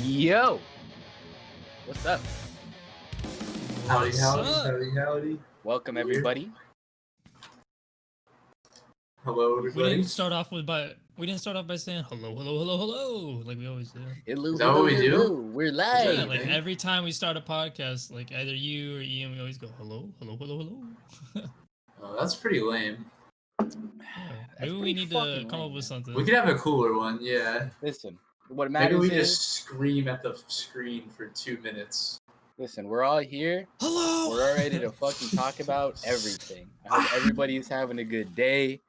Yo, what's up? Howdy. Welcome everybody. Hello, everybody. We didn't start off by saying hello, like we always do. Is that what we do? We're live. Yeah, like every time we start a podcast, like either you or Ian, we always go hello. Oh, that's pretty lame. Yeah, maybe we need to come up with something. We could have a cooler one, yeah. Listen, what matters Maybe we is, just scream at the screen for 2 minutes. listen, we're all here. Hello. We're all ready to fucking talk about everything. I hope everybody's having a good day.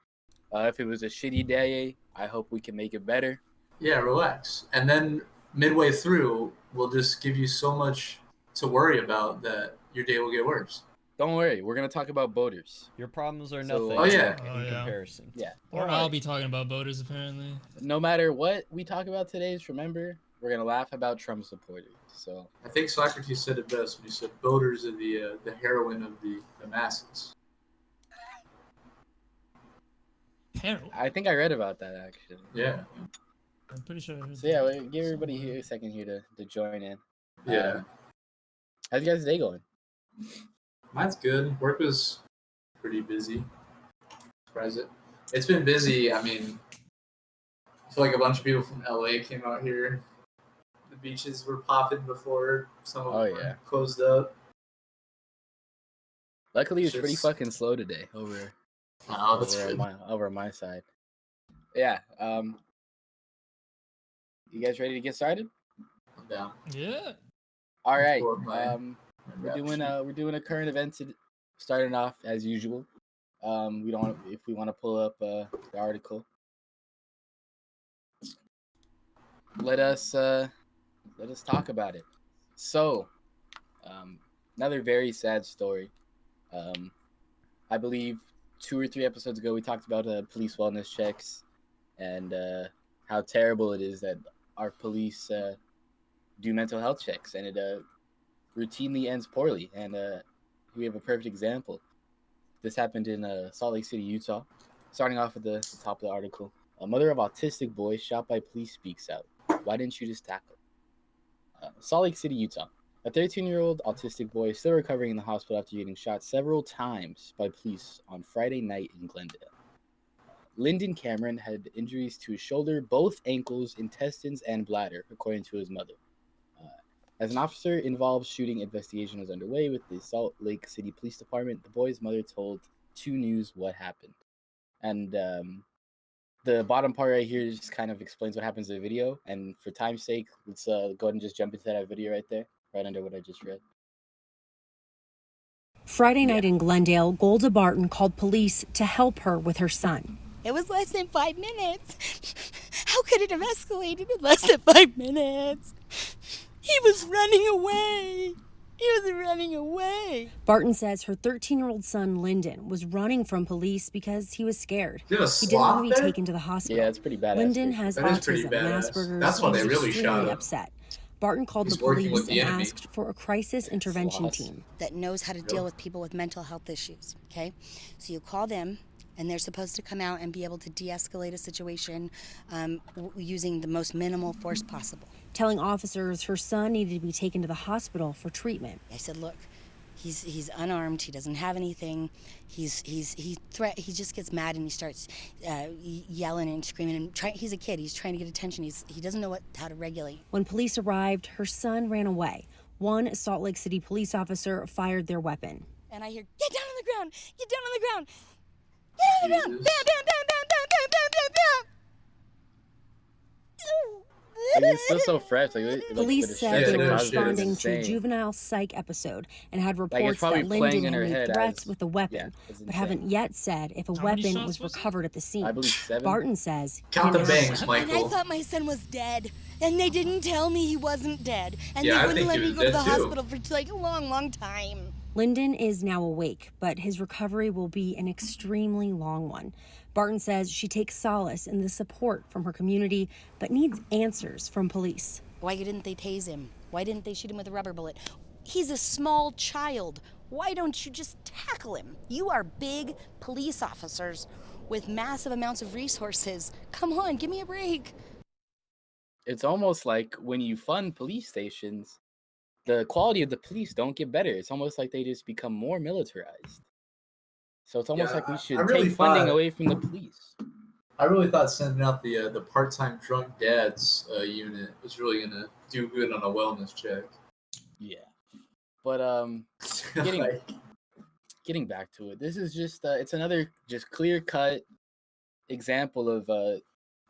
If it was a shitty day, I hope we can make it better. Yeah, relax. And then midway through, we'll just give you so much to worry about that your day will get worse. Don't worry, we're gonna talk about boaters. Your problems are So- nothing Oh, yeah. in comparison. Yeah. Or I'll be talking about boaters apparently. No matter what we talk about today, just remember we're gonna laugh about Trump supporters. So I think Socrates said it best when he said, "Voters are the heroine of the masses." Harold. I think I read about that actually. Yeah. I'm pretty sure. I heard So yeah, that. give everybody here a second here to join in. Yeah. How's you guys' day going? Mine's good. Work was pretty busy. Surprise it. It's been busy. I mean, I feel like a bunch of people from LA came out here. The beaches were popping before some of them were closed up. Luckily, it's pretty Just- fucking slow today over Oh, that's over good. on my side. Yeah. You guys ready to get started? I'm down. Yeah. All right. Record my We're doing a current event starting off as usual. We want to pull up the article. Let us talk about it. So, another very sad story. I believe 2 or 3 episodes ago we talked about police wellness checks and how terrible it is that our police do mental health checks and it routinely ends poorly. And we have a perfect example. This happened in Salt Lake City, Utah. Starting off at the top of the article, a mother of autistic boy shot by police speaks out. Why didn't you just tackle? Salt Lake City, Utah. A 13-year-old autistic boy is still recovering in the hospital after getting shot several times by police on Friday night in Glendale. Lyndon Cameron had injuries to his shoulder, both ankles, intestines, and bladder, according to his mother. As an officer-involved shooting investigation was underway with the Salt Lake City Police Department, the boy's mother told 2 News what happened. And the bottom part right here just kind of explains what happens in the video. And for time's sake, let's go ahead and just jump into that video right there, right under what I just read. Friday night in Glendale, Golda Barton called police to help her with her son. It was less than 5 minutes. How could it have escalated in less than 5 minutes? He was running away. Barton says her 13-year-old son, Lyndon, was running from police because he was scared. Is it a He didn't want sloth to be there? taken to the hospital. Yeah, it's pretty badass. Lyndon has That is pretty autism and badass. Asperger's. That's why and they he's really shot extremely him. upset. Barton called He's the working police with the and enemy. asked for a crisis intervention Sloths. team. That knows how to deal with people with mental health issues, okay? So you call them, and they're supposed to come out and be able to de-escalate a situation using the most minimal force possible. Telling officers her son needed to be taken to the hospital for treatment. I said, look, he's unarmed. He doesn't have anything. He just gets mad and he starts yelling and screaming. And he's a kid. He's trying to get attention. He doesn't know how to regulate. When police arrived, her son ran away. One Salt Lake City police officer fired their weapon. And I hear, get down on the ground! Get down on the ground! Get on the ground! Bam, Jesus. bam, bam, bam, bam, bam, bam, bam, bam! it's still so fresh. Like Police the said distress they it were causes is responding to a insane. juvenile psych episode and had Like, it's reports probably that playing Linden in had her made head threats as with a weapon, it's but insane. haven't yet said if a How many weapon shots was was it? recovered at the scene. I believe 7. Barton says Count the never- bangs, And I Michael. thought my son was dead, and they didn't tell me he wasn't dead, and Yeah, I they wouldn't think let he me was go to the dead, too. hospital for like a long, long time. Linden is now awake, but his recovery will be an extremely long one. Barton says she takes solace in the support from her community, but needs answers from police. Why didn't they tase him? Why didn't they shoot him with a rubber bullet? He's a small child. Why don't you just tackle him? You are big police officers with massive amounts of resources. Come on, give me a break. It's almost like when you fund police stations, the quality of the police don't get better. It's almost like they just become more militarized. So it's almost Yeah, like we I should really take funding thought- away from the police. I really thought sending out the part-time drunk dads unit was really gonna do good on a wellness check. Yeah. But Getting- Like, getting back to it, this is just it's another just clear-cut example of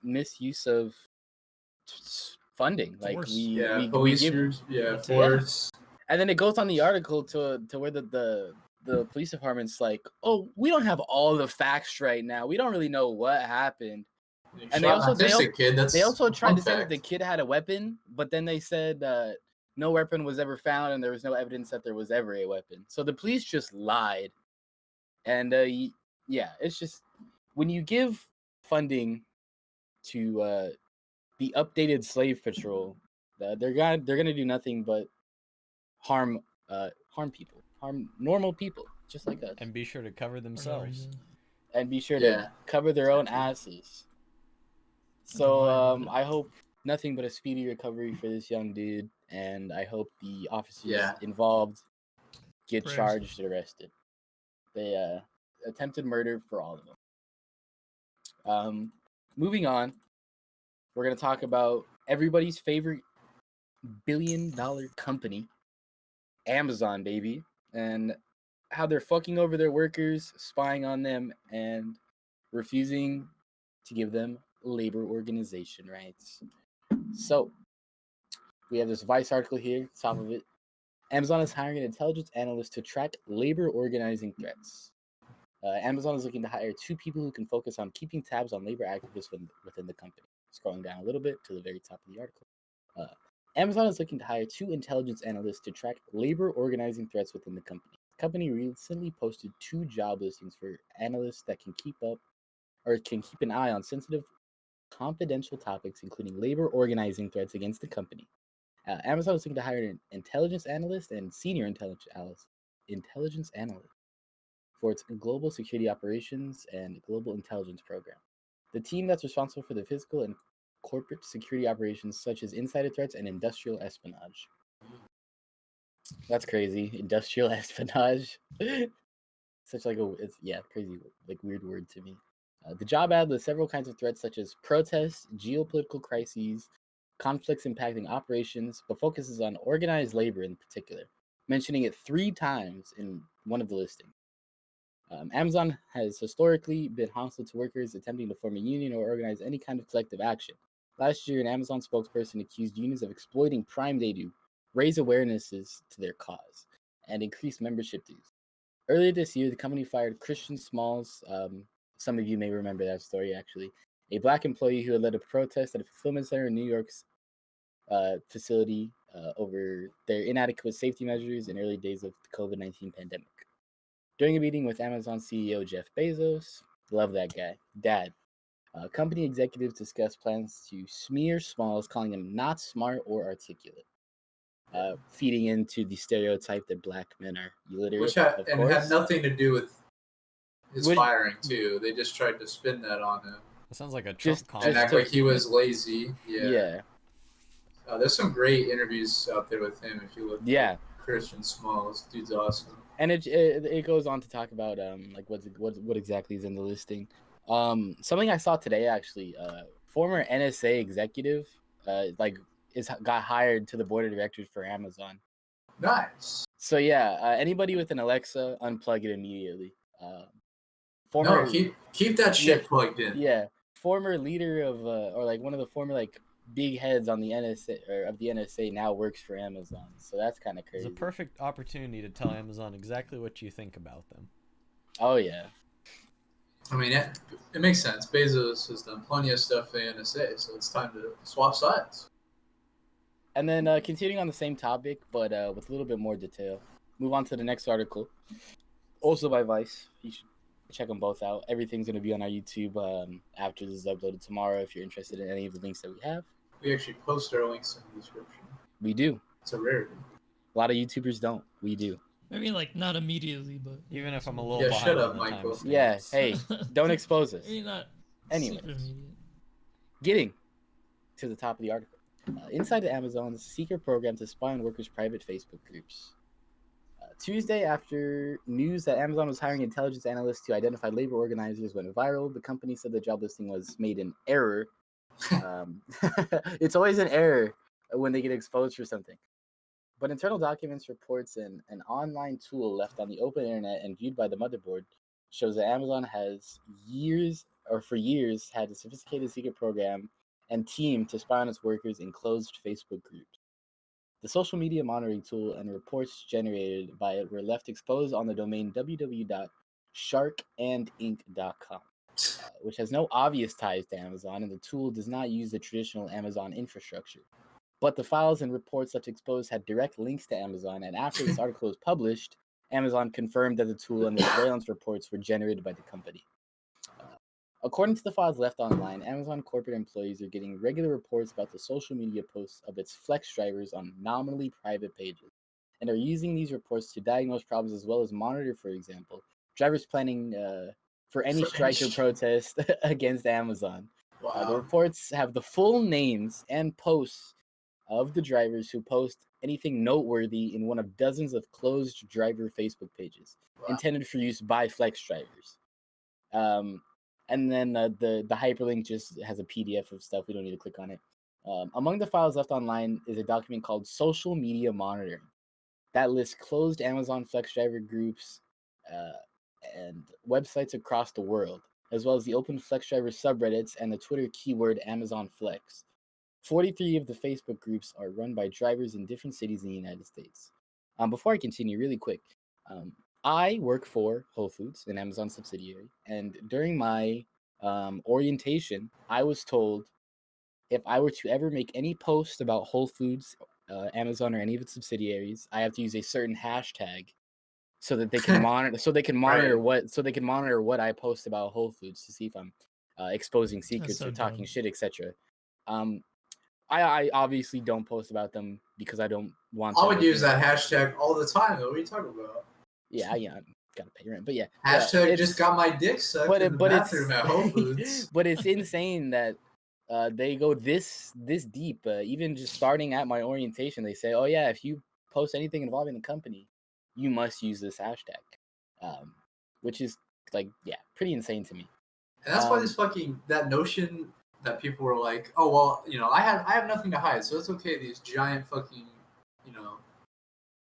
misuse of funding. Like Force. yeah, we police, give, force. and then it goes on the article to where the police department's like, oh, we don't have all the facts right now. We don't really know what happened. And they also kid. That's They also tried fun to say that fact. the kid had a weapon, but then they said no weapon was ever found, and there was no evidence that there was ever a weapon. So the police just lied. And yeah, it's just when you give funding to the updated slave patrol, they're gonna do nothing but harm people, harm normal people just like us, And be sure to cover For no themselves. reason. and be sure Yeah. to cover their own asses. So Don't lie about it. I hope nothing but a speedy recovery for this young dude, and I hope the officers Yeah. involved get Prayers. charged and arrested. They attempted murder for all of them. Moving on, we're gonna talk about everybody's favorite billion-dollar company, Amazon, baby, and how they're fucking over their workers, spying on them, and refusing to give them labor organization rights. So, we have this Vice article here, top of it. Amazon is hiring an intelligence analyst to track labor organizing threats. Amazon is looking to hire 2 people who can focus on keeping tabs on labor activists within the company. Scrolling down a little bit to the very top of the article. Amazon is looking to hire 2 intelligence analysts to track labor organizing threats within the company. The company recently posted 2 job listings for analysts that can keep an eye on sensitive, confidential topics, including labor organizing threats against the company. Amazon is looking to hire an intelligence analyst and senior intelligence analyst for its global security operations and global intelligence program. The team that's responsible for the physical and corporate security operations such as insider threats and industrial espionage. That's crazy. Industrial espionage. Such like crazy, like weird word to me. The job ad lists several kinds of threats such as protests, geopolitical crises, conflicts impacting operations, but focuses on organized labor in particular, mentioning it 3 times in one of the listings. Amazon has historically been hostile to workers attempting to form a union or organize any kind of collective action. Last year, an Amazon spokesperson accused unions of exploiting Prime Day to raise awarenesses to their cause and increase membership dues. Earlier this year, the company fired Christian Smalls. Some of you may remember that story, actually. A black employee who had led a protest at a fulfillment center in New York's facility over their inadequate safety measures in early days of the COVID-19 pandemic. During a meeting with Amazon CEO Jeff Bezos, love that guy, Dad, company executives discussed plans to smear Smalls, calling him not smart or articulate, feeding into the stereotype that black men are illiterate. Which of had course. nothing to do with his Which- firing too. They just tried to spin that on him That sounds like a Trump Just- comment. and act to- like he was lazy. Yeah. There's some great interviews out there with him if you look. Yeah. Up Christian Smalls, dude's awesome. And it goes on to talk about like what exactly is in the listing. Something I saw today actually. Former NSA executive got hired to the board of directors for Amazon. Nice. So yeah, anybody with an Alexa, unplug it immediately. Former No, keep that shit plugged in. yeah, former leader of or like one of the former like big heads on the NSA or of the NSA now works for Amazon. So that's kind of It's crazy. a perfect opportunity to tell Amazon exactly what you think about them. Oh yeah. I mean, it makes sense. Bezos has done plenty of stuff for the NSA, so it's time to swap sides. And then continuing on the same topic, but with a little bit more detail. Move on to the next article. Also by Vice. You should check them both out. Everything's going to be on our YouTube after this is uploaded tomorrow if you're interested in any of the links that we have. We actually post our links in the description. We do. It's a rarity. A lot of YouTubers don't. We do. I mean, like, not immediately, but... Even if I'm a little Yeah, behind shut up, on the Michael. timestamps. Yeah, hey, don't expose us. Maybe not Anyways. super immediate. Getting to the top of the article. Inside the Amazon's secret program to spy on workers' private Facebook groups. Tuesday, after news that Amazon was hiring intelligence analysts to identify labor organizers went viral, the company said the job listing was made in error. It's always an error when they get exposed for something. But internal documents, reports, and an online tool left on the open internet and viewed by the motherboard shows that Amazon has for years had a sophisticated secret program and team to spy on its workers in closed Facebook groups. The social media monitoring tool and reports generated by it were left exposed on the domain www.sharkandink.com, which has no obvious ties to Amazon, and the tool does not use the traditional Amazon infrastructure. But the files and reports left exposed had direct links to Amazon, and after this article was published, Amazon confirmed that the tool and the surveillance reports were generated by the company. According to the files left online, Amazon corporate employees are getting regular reports about the social media posts of its flex drivers on nominally private pages, and are using these reports to diagnose problems as well as monitor, for example, drivers planning for any strike or protest against Amazon. Wow. The reports have the full names and posts of the drivers who post anything noteworthy in one of dozens of closed driver Facebook pages intended for use by flex drivers. And then the hyperlink just has a PDF of stuff. We don't need to click on it. Among the files left online is a document called Social Media Monitoring that lists closed Amazon flex driver groups and websites across the world, as well as the open flex driver subreddits and the Twitter keyword Amazon Flex. 43 of the Facebook groups are run by drivers in different cities in the United States. Before I continue, really quick, I work for Whole Foods, an Amazon subsidiary, and during my orientation, I was told if I were to ever make any post about Whole Foods, Amazon, or any of its subsidiaries, I have to use a certain hashtag so that they can monitor. So they can monitor what I post about Whole Foods to see if I'm exposing secrets or talking shit, etc. I obviously don't post about them because I don't want. I would use that hashtag all the time. Though. What are you talking about? Yeah, gotta pay rent, but yeah. Hashtag just got my dick sucked in the bathroom at Whole Foods. But it's insane that they go this deep. Even just starting at my orientation, they say, "Oh yeah, if you post anything involving the company, you must use this hashtag," which is pretty insane to me. And that's why that notion that people were like, "Oh well, I have nothing to hide, so it's okay." These giant fucking,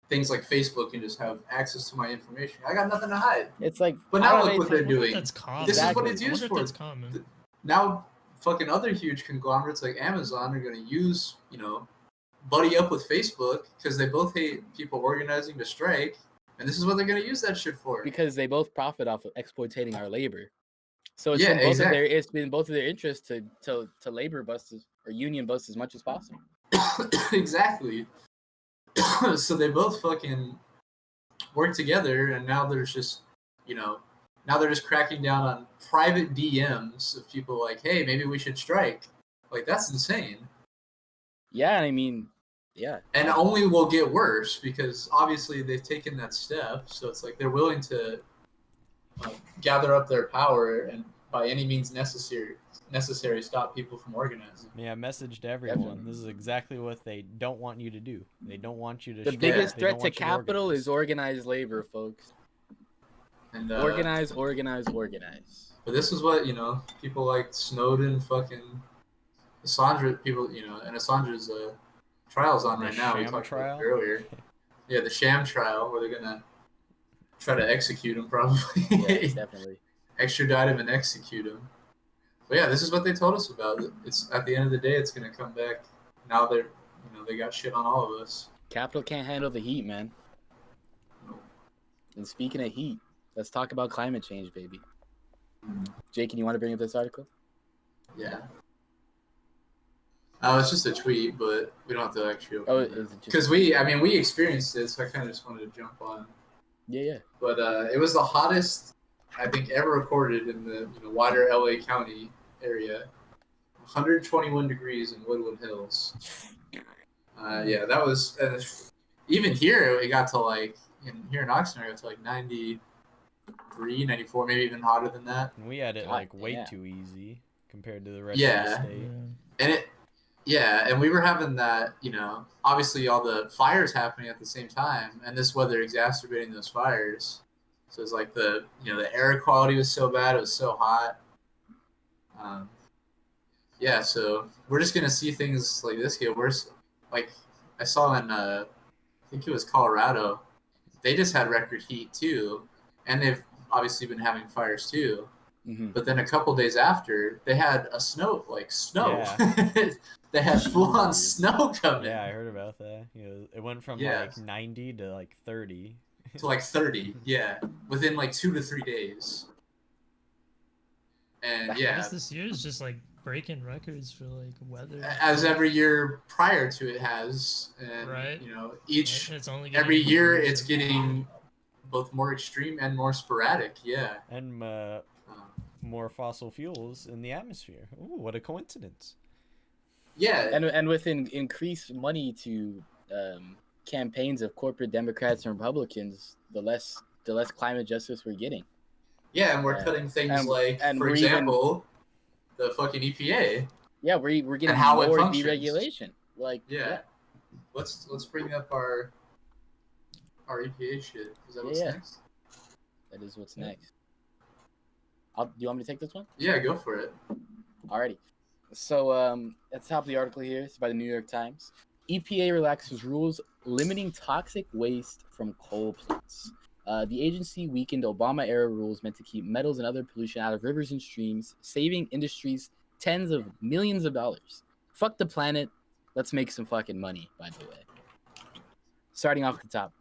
things like Facebook can just have access to my information. I got nothing to hide. It's like, but now look what they're doing. That's common. This is what it's used for. That's common. Now, fucking other huge conglomerates like Amazon are going to use, buddy up with Facebook because they both hate people organizing to strike, and this is what they're going to use that shit for. Because they both profit off of exploiting our labor. So it's been both of their interests to labor bust or union bust as much as possible. Exactly. So they both fucking work together, and now there's just, now they're just cracking down on private DMs of people like, hey, maybe we should strike. Like, that's insane. Yeah, I mean, yeah. And only will get worse because obviously they've taken that step. So it's like they're willing to gather up their power and by any means necessary stop people from organizing. Yeah, message to everyone. Definitely. This is exactly what they don't want you to do. They don't want you to. The biggest threat to capital is organized labor, folks. And organize. But this is what people like Snowden, fucking Assange, people, and Assange's trial's on right now. We talked about it earlier. Yeah, the sham trial where they're gonna try to execute him, probably. Yeah, definitely. Extradite him and execute him. But yeah, this is what they told us about. It's at the end of the day, it's gonna come back. Now they're, they got shit on all of us. Capital can't handle the heat, man. And speaking of heat, let's talk about climate change, baby. Jake, you want to bring up this article? Yeah. Oh, it's just a tweet, but we don't have to actually open it. Is it Because we experienced it, so I kind of just wanted to jump on. Yeah. But it was the hottest, I think, ever recorded in the wider LA County area. 121 degrees in Woodland Hills. Yeah, that was... even here, it got to here in Oxnard, it got to 93, 94, maybe even hotter than that. And we had it way too easy compared to the rest of the state. And we were having that, obviously all the fires happening at the same time, and this weather exacerbating those fires. So it's like the air quality was so bad, it was so hot. Yeah, so we're just gonna see things like this get worse. Like I saw in I think it was Colorado, they just had record heat too, and they've obviously been having fires too. Mm-hmm. But then a couple days after, they had snow. Yeah. They had full-on snow coming. Yeah, I heard about that. It went from 90 to 30. To 30, yeah, within 2 to 3 days. And I guess this year is just breaking records for weather. As every year prior to it has, and right. Every year it's getting both more extreme and more sporadic. Yeah. And more fossil fuels in the atmosphere. Ooh, what a coincidence. Yeah. And with increased money to campaigns of corporate Democrats and Republicans, the less climate justice we're getting. Yeah, and we're cutting things for example, the fucking E.P.A. Yeah, we're getting and how more it functions. deregulation. Yeah. Let's bring up our E.P.A. shit. Is that what's next? That is what's next. Do you want me to take this one? Yeah, go for it. Alrighty. So at the top of the article here, it's by the New York Times. EPA relaxes rules limiting toxic waste from coal plants. The agency weakened Obama-era rules meant to keep metals and other pollution out of rivers and streams, saving industries tens of millions of dollars. Fuck the planet. Let's make some fucking money, by the way. Starting off at the top,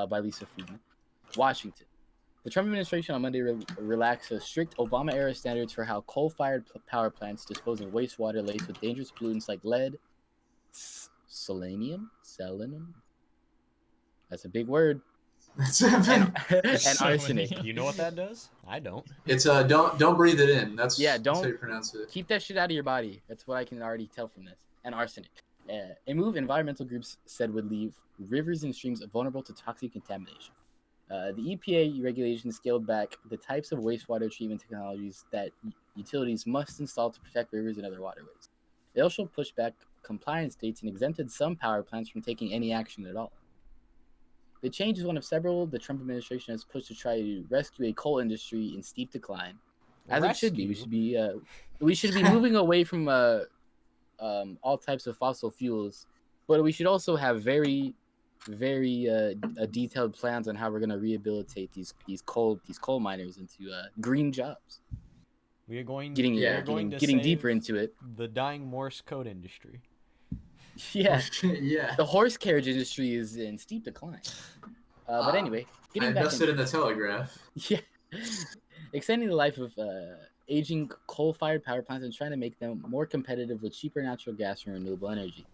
by Lisa Friedman. Washington. The Trump administration on Monday relaxed strict Obama-era standards for how coal-fired power plants dispose of wastewater laced with dangerous pollutants like lead, selenium. That's a big word. and arsenic. You know what that does? I don't. It's don't breathe it in. That's don't that's how you pronounce it. Keep that shit out of your body. That's what I can already tell from this. And arsenic. A move environmental groups said would leave rivers and streams vulnerable to toxic contamination. The EPA regulations scaled back the types of wastewater treatment technologies that utilities must install to protect rivers and other waterways. They also pushed back compliance dates and exempted some power plants from taking any action at all. The change is one of several the Trump administration has pushed to try to rescue a coal industry in steep decline, as it should be. We should be moving away from all types of fossil fuels, but we should also have very detailed plans on how we're going to rehabilitate these coal miners into green jobs. We are going getting deeper into it. The dying Morse code industry. Yeah. Yeah. The horse carriage industry is in steep decline. But anyway, I invested in the telegraph. Yeah. Extending the life of aging coal-fired power plants and trying to make them more competitive with cheaper natural gas and renewable energy.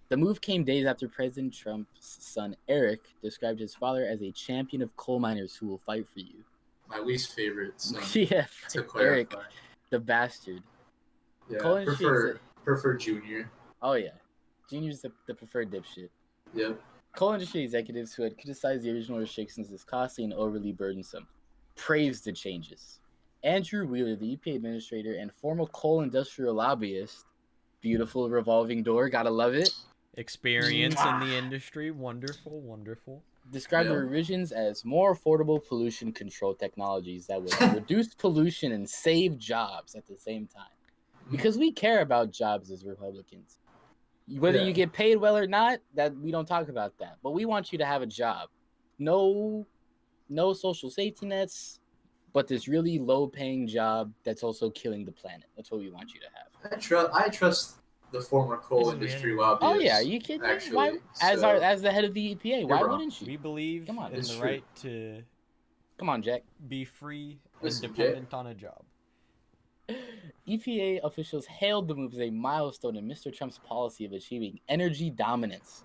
The move came days after President Trump's son, Eric, described his father as a champion of coal miners who will fight for you. My least favorite son. Yeah, to clarify. Eric, the bastard. Yeah, prefer Junior. Oh, yeah. Junior's the preferred dipshit. Yep. Coal industry executives who had criticized the original restrictions as costly and overly burdensome praised the changes. Andrew Wheeler, the EPA administrator and former coal industrial lobbyist, beautiful revolving door, gotta love it. Experience in the industry, wonderful. Described the revisions as more affordable pollution control technologies that would reduce pollution and save jobs at the same time. Because we care about jobs as Republicans. Whether you get paid well or not, that we don't talk about that. But we want you to have a job. No social safety nets, but this really low-paying job that's also killing the planet. That's what we want you to have. I trust the former coal industry lobbyists. Oh yeah, you kidding? Actually, Why, as the head of the EPA, why wouldn't you? We believe in the right to Come on, Jack. be free and dependent on a job. EPA officials hailed the move as a milestone in Mr. Trump's policy of achieving energy dominance.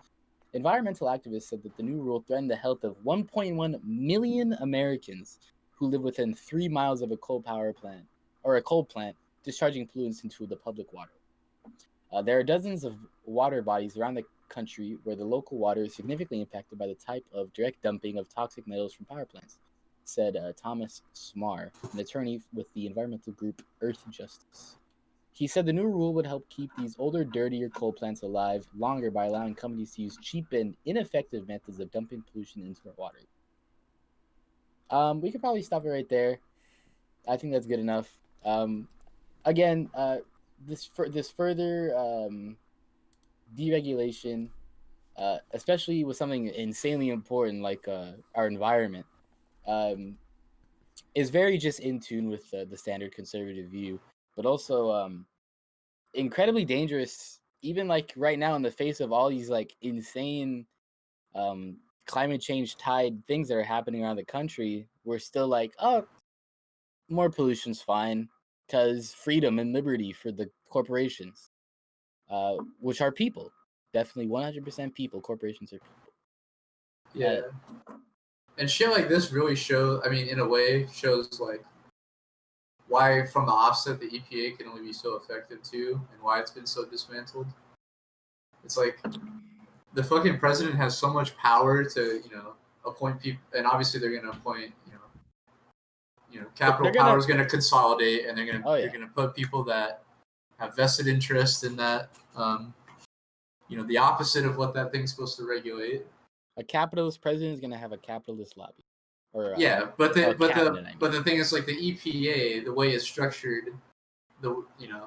Environmental activists said that the new rule threatened the health of 1.1 million Americans who live within 3 miles of a coal plant discharging pollutants into the public water. There are dozens of water bodies around the country where the local water is significantly impacted by the type of direct dumping of toxic metals from power plants, said Thomas Smar, an attorney with the environmental group Earth Justice. He said the new rule would help keep these older, dirtier coal plants alive longer by allowing companies to use cheap and ineffective methods of dumping pollution into our water. We could probably stop it right there. I think that's good enough. Again, this further deregulation, especially with something insanely important like our environment, is very just in tune with the standard conservative view, but also incredibly dangerous. Even like right now, in the face of all these like insane climate change tied things that are happening around the country, we're still like, oh, more pollution's fine, because freedom and liberty for the corporations, which are people, definitely 100% people. Corporations are people. Yeah. And shit like this really shows, I mean, in a way, shows like why from the offset the EPA can only be so effective too, and why it's been so dismantled. It's like the fucking president has so much power to, appoint people, and obviously they're gonna appoint, capital power is gonna consolidate, and they're gonna put people that have vested interest in that, the opposite of what that thing's supposed to regulate. A capitalist president is gonna have a capitalist lobby. But the thing is, like, the EPA, the way it's structured,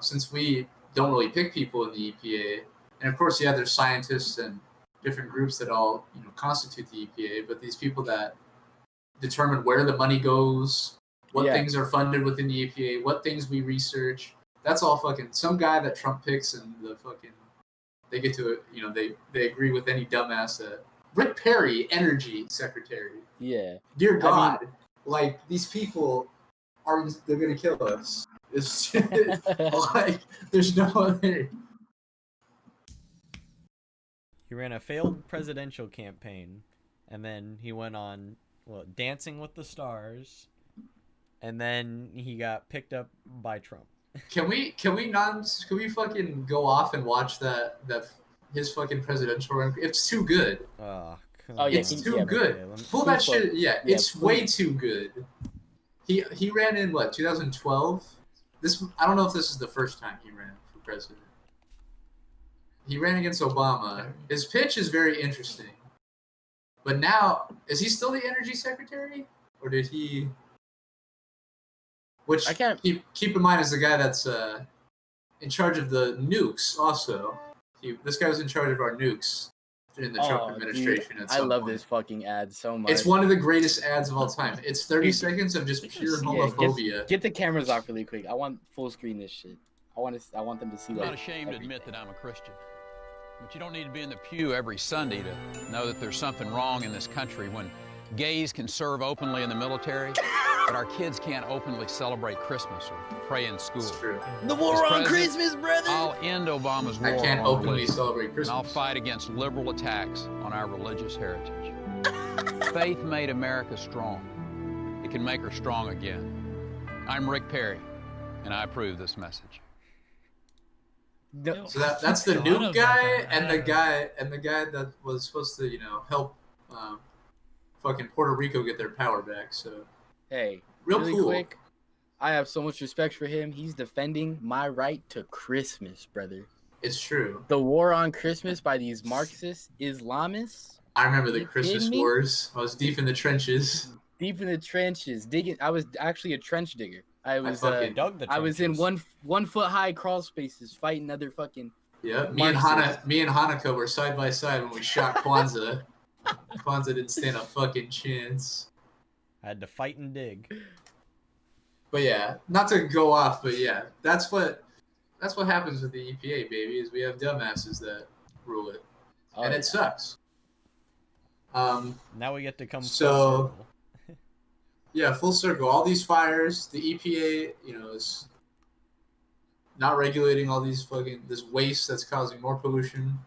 since we don't really pick people in the EPA, and of course, there's scientists and different groups that all constitute the EPA, but these people that determine where the money goes, what things are funded within the EPA, what things we research, that's all fucking some guy that Trump picks, and the fucking they get to it, they agree with any dumbass that Rick Perry, Energy Secretary. Yeah. Dear God, like, these people they're gonna kill us. It's like there's no other. He ran a failed presidential campaign, and then he went on Dancing with the Stars, and then he got picked up by Trump. Can we fucking go off and watch that his fucking presidential run? It's too good. It's too good. Pull that shit. It's way too good. He ran in 2012. I don't know if this is the first time he ran for president. He ran against Obama. His pitch is very interesting. But now, is he still the energy secretary, or did he? Which I can't keep in mind is the guy that's in charge of the nukes. Also, this guy was in charge of our nukes in the Trump administration. Dude, I love this fucking ad so much. It's one of the greatest ads of all time. It's 30 seconds of just pure homophobia. Get the cameras off really quick. I want full screen this shit. I want them to see that. I'm not ashamed to admit that I'm a Christian. But you don't need to be in the pew every Sunday to know that there's something wrong in this country when gays can serve openly in the military, but our kids can't openly celebrate Christmas or pray in school. That's true. The war on Christmas, brother! I'll end Obama's war I can't on openly religion, celebrate Christmas. and I'll fight against liberal attacks on our religious heritage. Faith made America strong. It can make her strong again. I'm Rick Perry, and I approve this message. No. So that's the nuke guy, and the guy that was supposed to help fucking Puerto Rico get their power back. So hey, really cool. Quick, I have so much respect for him. He's defending my right to Christmas, brother. It's true. The war on Christmas by these Marxist Islamists. I remember the Christmas wars. I was deep in the trenches. Digging. I was actually a trench digger. I was in 1 foot high crawl spaces fighting other fucking. Yeah, me and Hanukkah were side by side when we shot Kwanzaa. Kwanzaa didn't stand a fucking chance. I had to fight and dig. But yeah, not to go off, but yeah, that's what happens with the EPA, baby. Is we have dumbasses that rule it, and it sucks. Now we get to come full So circle. yeah, full circle. All these fires, the EPA, is not regulating all these this waste that's causing more pollution,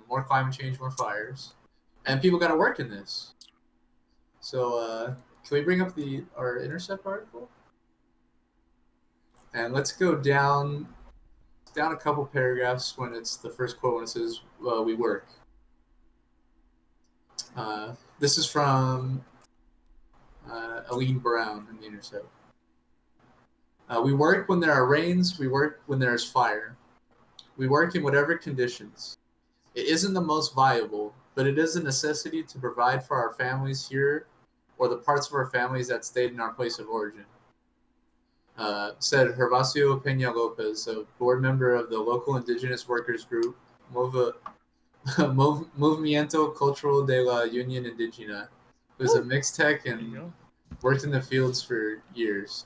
more climate change, more fires, and people got to work in this. So can we bring up our Intercept article? And let's go down a couple paragraphs when it's the first quote when it says, "We work." This is from Eian Brown in the Intercept. We work when there are rains. We work when there is fire. We work in whatever conditions. It isn't the most viable, but it is a necessity to provide for our families here or the parts of our families that stayed in our place of origin. Said Gervasio Peña Lopez, a board member of the local indigenous workers group, Movimiento Cultural de la Unión Indígena, who's a mixed tech and worked in the fields for years.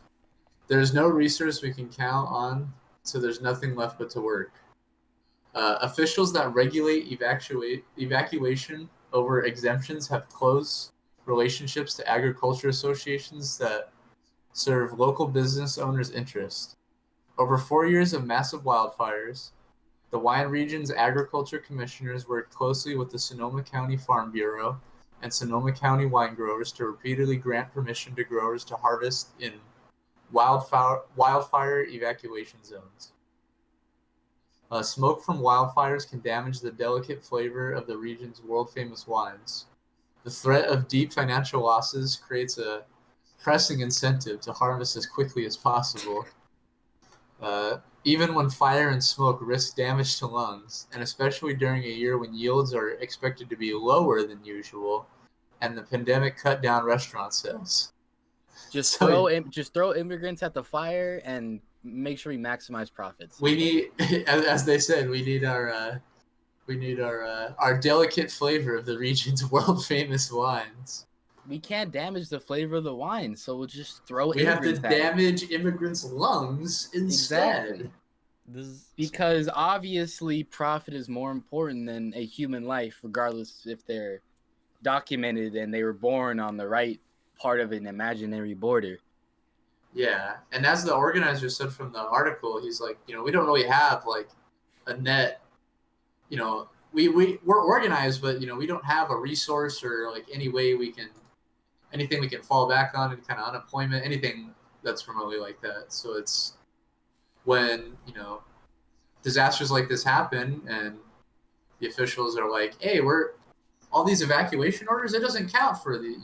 There's no resource we can count on, so there's nothing left but to work. Officials that regulate evacuation over exemptions have close relationships to agriculture associations that serve local business owners' interests. Over 4 years of massive wildfires, the wine region's agriculture commissioners worked closely with the Sonoma County Farm Bureau and Sonoma County wine growers to repeatedly grant permission to growers to harvest in wildfire evacuation zones. Smoke from wildfires can damage the delicate flavor of the region's world-famous wines. The threat of deep financial losses creates a pressing incentive to harvest as quickly as possible. Even when fire and smoke risk damage to lungs, and especially during a year when yields are expected to be lower than usual, and the pandemic cut down restaurant sales. Just throw immigrants at the fire and make sure we maximize profits. We need, as they said, we need our delicate flavor of the region's world famous wines. We can't damage the flavor of the wine, so we'll just throw. We have to damage immigrants' lungs instead. Exactly. Because obviously, profit is more important than a human life, regardless if they're documented and they were born on the right part of an imaginary border. Yeah, and as the organizer said from the article, he's like, we don't really have like a net, we're organized, but we don't have a resource or like anything we can fall back on, any kind of unemployment, anything that's remotely like that. So it's when disasters like this happen and the officials are like, hey, all these evacuation orders, it doesn't count for the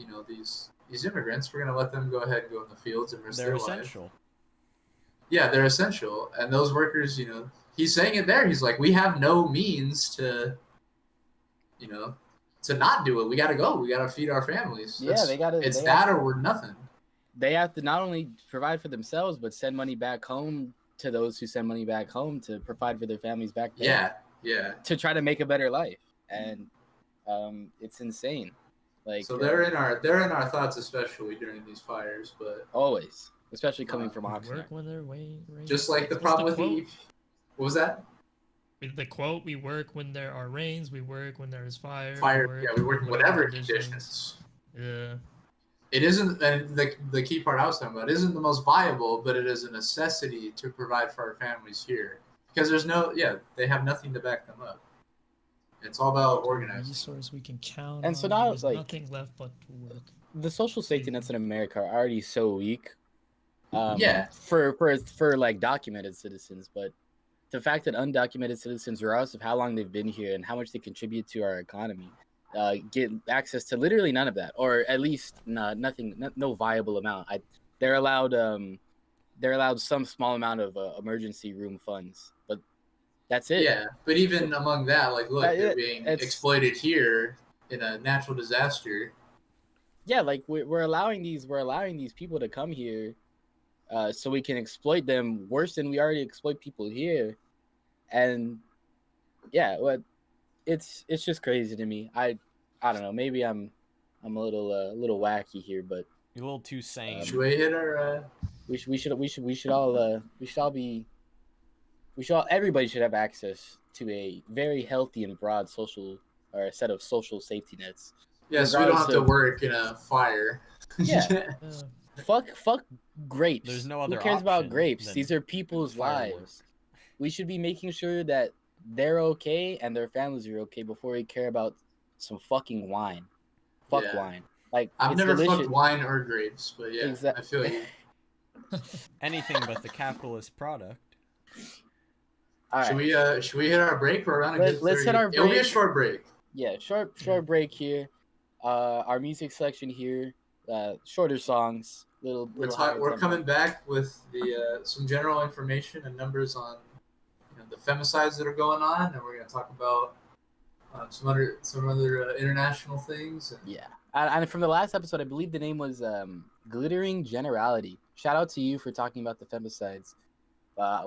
these immigrants. We're gonna let them go ahead and go in the fields and risk their life. They're essential. Yeah, they're essential, and those workers, he's saying it there. He's like, we have no means to not do it. We got to go. We got to feed our families. It's that or we're nothing. They have to not only provide for themselves, but send money back home to those who send money back home to provide for their families back there. Yeah. To try to make a better life, and it's insane. So they're in our thoughts, especially during these fires, but always, especially coming from Oxnard. Work when they're just like the problem with the. What was that? The quote: "We work when there are rains. We work when there is fire. We work in whatever conditions." Yeah. It isn't, and the key part I was talking about, isn't the most viable, but it is a necessity to provide for our families here because they have nothing to back them up. It's all about organizing. Resource we can count. And so now there's nothing left but to work. The social safety nets in America are already so weak. For like documented citizens, but the fact that undocumented citizens, regardless of how long they've been here and how much they contribute to our economy, get access to literally none of that, or at least no viable amount. They're allowed some small amount of emergency room funds, but that's it. Yeah, but even among that, like, look, they're being exploited here in a natural disaster. Yeah, like we're allowing these people to come here, so we can exploit them worse than we already exploit people here, and yeah, it's just crazy to me. I don't know. Maybe I'm a little wacky here, but you're a little too sane. Should we hit our Everybody should have access to a very healthy and broad social or a set of social safety nets. Yeah, so we don't have regardless to of- work in a fire. Yeah. Fuck grapes. There's no other Who cares about option grapes? than These are people's fireworks. lives. We should be making sure that they're okay and their families are okay before we care about some fucking wine. Fuck Yeah. wine. Like I've it's never delicious. fucked wine or grapes, but yeah, I feel you. Anything but the capitalist product. All right. Should we hit our break? We're around a Let's good 30. hit our It'll be a break. short break. Yeah, short break here. Our music selection here. Shorter songs. We're coming back with the some general information and numbers on the femicides that are going on, and we're going to talk about some other international things. Yeah, and from the last episode, I believe the name was Glittering Generality. Shout out to you for talking about the femicides.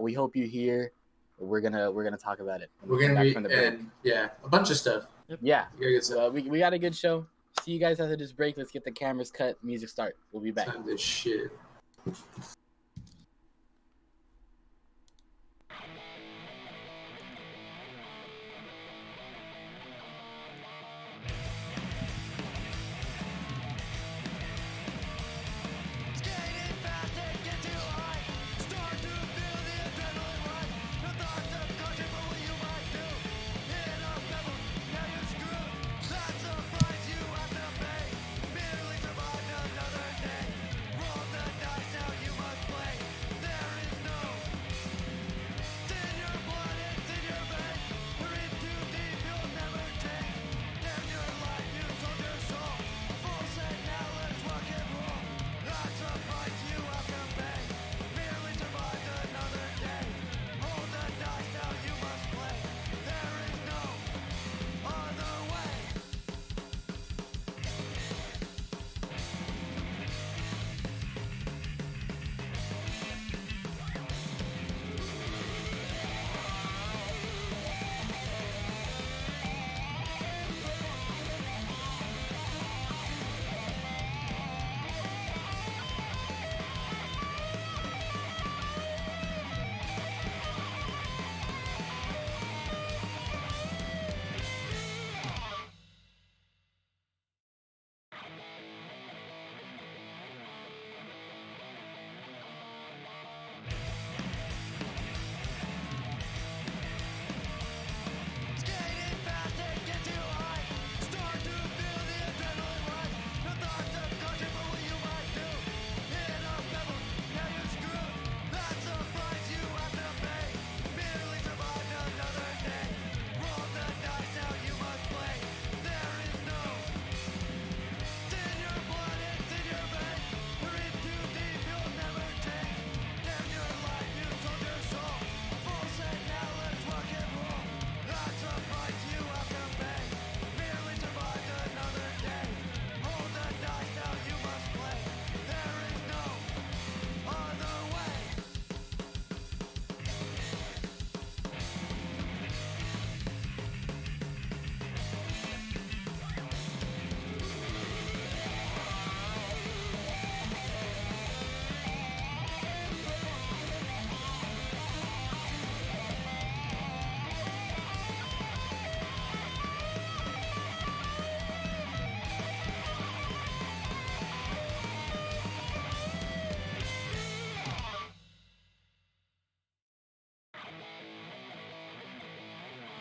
We hope you're here. We're gonna talk about it. We're gonna be a bunch of stuff. Yep. Yeah, we got a good show. See you guys after this break. Let's get the cameras cut. Music start. We'll be back. Time this shit.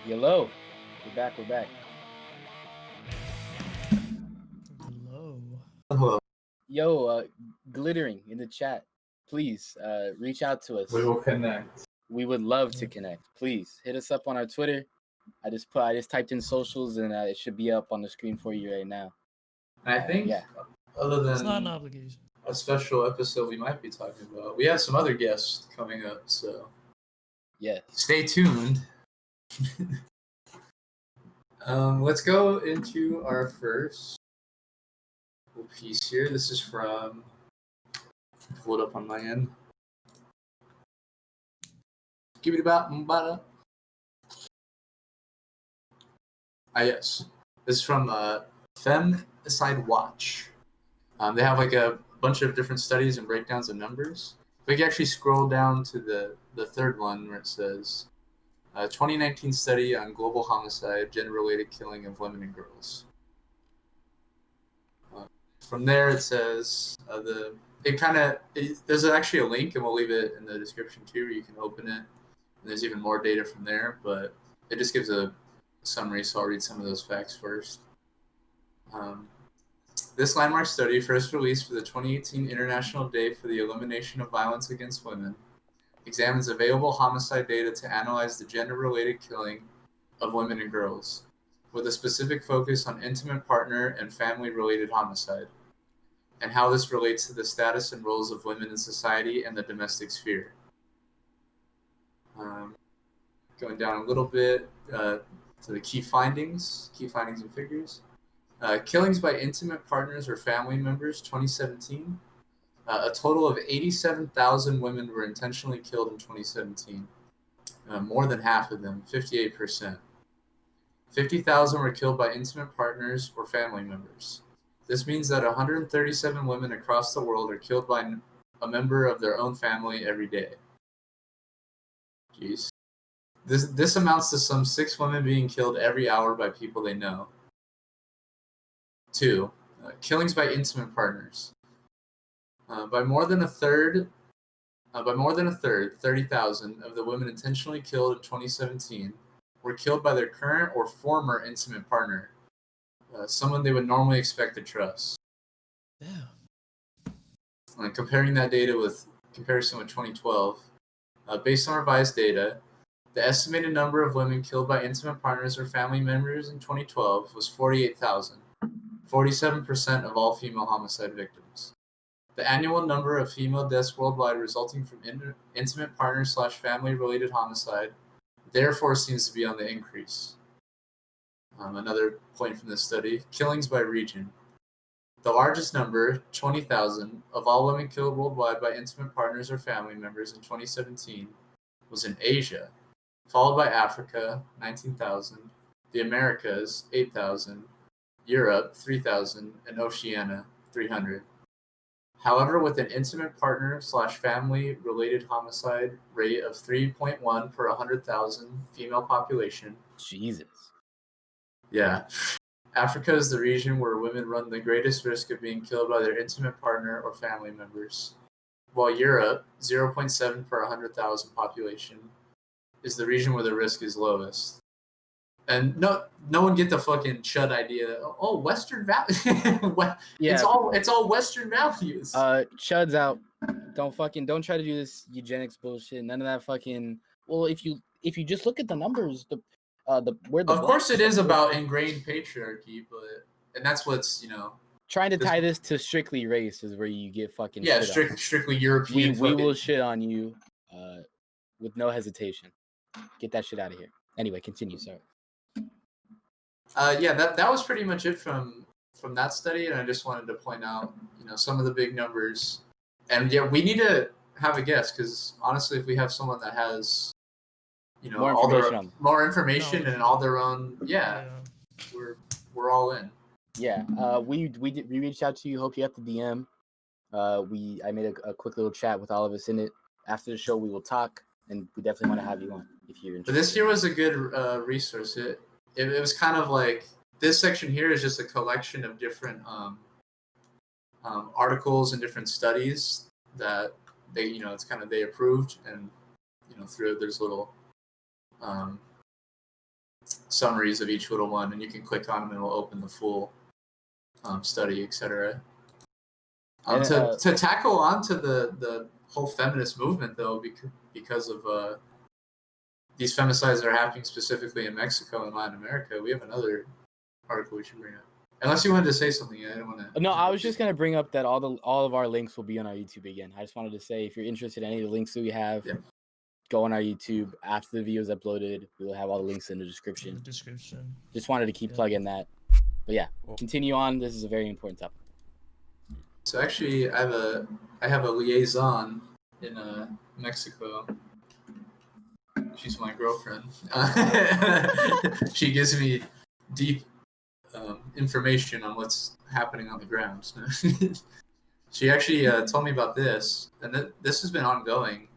Hello. We're back. Hello. Hello. Glittering in the chat. Please reach out to us. We will connect. We would love to connect. Please hit us up on our Twitter. I just typed in socials and it should be up on the screen for you right now. And I think other than It's not an obligation. a special episode we might be talking about, we have some other guests coming up, so yes, stay tuned. Let's go into our first piece here. This is from, pull it up on my end. Give it about Mbada. Yes. This is from Femicide Watch. They have like a bunch of different studies and breakdowns of numbers. We can actually scroll down to the third one where it says, 2019 study on global homicide, gender-related killing of women and girls. From there, it says there's actually a link, and we'll leave it in the description too, where you can open it. And there's even more data from there, but it just gives a summary, so I'll read some of those facts first. This landmark study, first released for the 2018 International Day for the Elimination of Violence Against Women, examines available homicide data to analyze the gender-related killing of women and girls, with a specific focus on intimate partner and family-related homicide, and how this relates to the status and roles of women in society and the domestic sphere. Going down a little bit to the key findings and figures. Killings by intimate partners or family members, 2017. A total of 87,000 women were intentionally killed in 2017. More than half of them, 58%. 50,000 were killed by intimate partners or family members. This means that 137 women across the world are killed by a member of their own family every day. Jeez. This amounts to some 6 women being killed every hour by people they know. 2. Killings by intimate partners. By more than a third, 30,000 of the women intentionally killed in 2017 were killed by their current or former intimate partner, someone they would normally expect to trust. Yeah. Comparing that data with 2012, based on revised data, the estimated number of women killed by intimate partners or family members in 2012 was 48,000, 47% of all female homicide victims. The annual number of female deaths worldwide resulting from intimate partner/family-related homicide therefore seems to be on the increase. Another point from this study, killings by region. The largest number, 20,000, of all women killed worldwide by intimate partners or family members in 2017 was in Asia, followed by Africa, 19,000, the Americas, 8,000, Europe, 3,000, and Oceania, 300. However, with an intimate partner/family-related homicide rate of 3.1 per 100,000 female population. Jesus. Yeah. Africa is the region where women run the greatest risk of being killed by their intimate partner or family members, while Europe, 0.7 per 100,000 population, is the region where the risk is lowest. And no one get the fucking chud idea. Oh, Western values. Yeah. It's all Western values. Chud's out. Don't try to do this eugenics bullshit. None of that fucking. Well, if you just look at the numbers, of course it is about ingrained patriarchy, and that's what's trying to tie this to strictly race is where you get fucking strictly European. We will shit on you, with no hesitation. Get that shit out of here. Anyway, continue. Sorry. That was pretty much it from that study, and I just wanted to point out some of the big numbers. And yeah, we need to have a guest, because honestly, if we have someone that has more information and all their own, we're all in. Yeah, we reached out to you. Hope you got the DM. I made a quick little chat with all of us in it. After the show, we will talk, and we definitely want to have you on if you're interested. But this here was a good resource. It was kind of like this section here is just a collection of different articles and different studies that they approved, and through it there's little summaries of each little one, and you can click on them and it'll open the full study, etc. To tackle onto the whole feminist movement, though, because of these femicides that are happening specifically in Mexico and Latin America, we have another article we should bring up. Unless you wanted to say something, I didn't want to. No, I was just gonna bring up that all of our links will be on our YouTube again. I just wanted to say, if you're interested in any of the links that we have, go on our YouTube. After the video is uploaded, we will have all the links in the description. Just wanted to keep plugging that. But yeah, continue on. This is a very important topic. So actually, I have a liaison in Mexico. She's my girlfriend. She gives me deep information on what's happening on the ground. She actually told me about this, and this has been ongoing.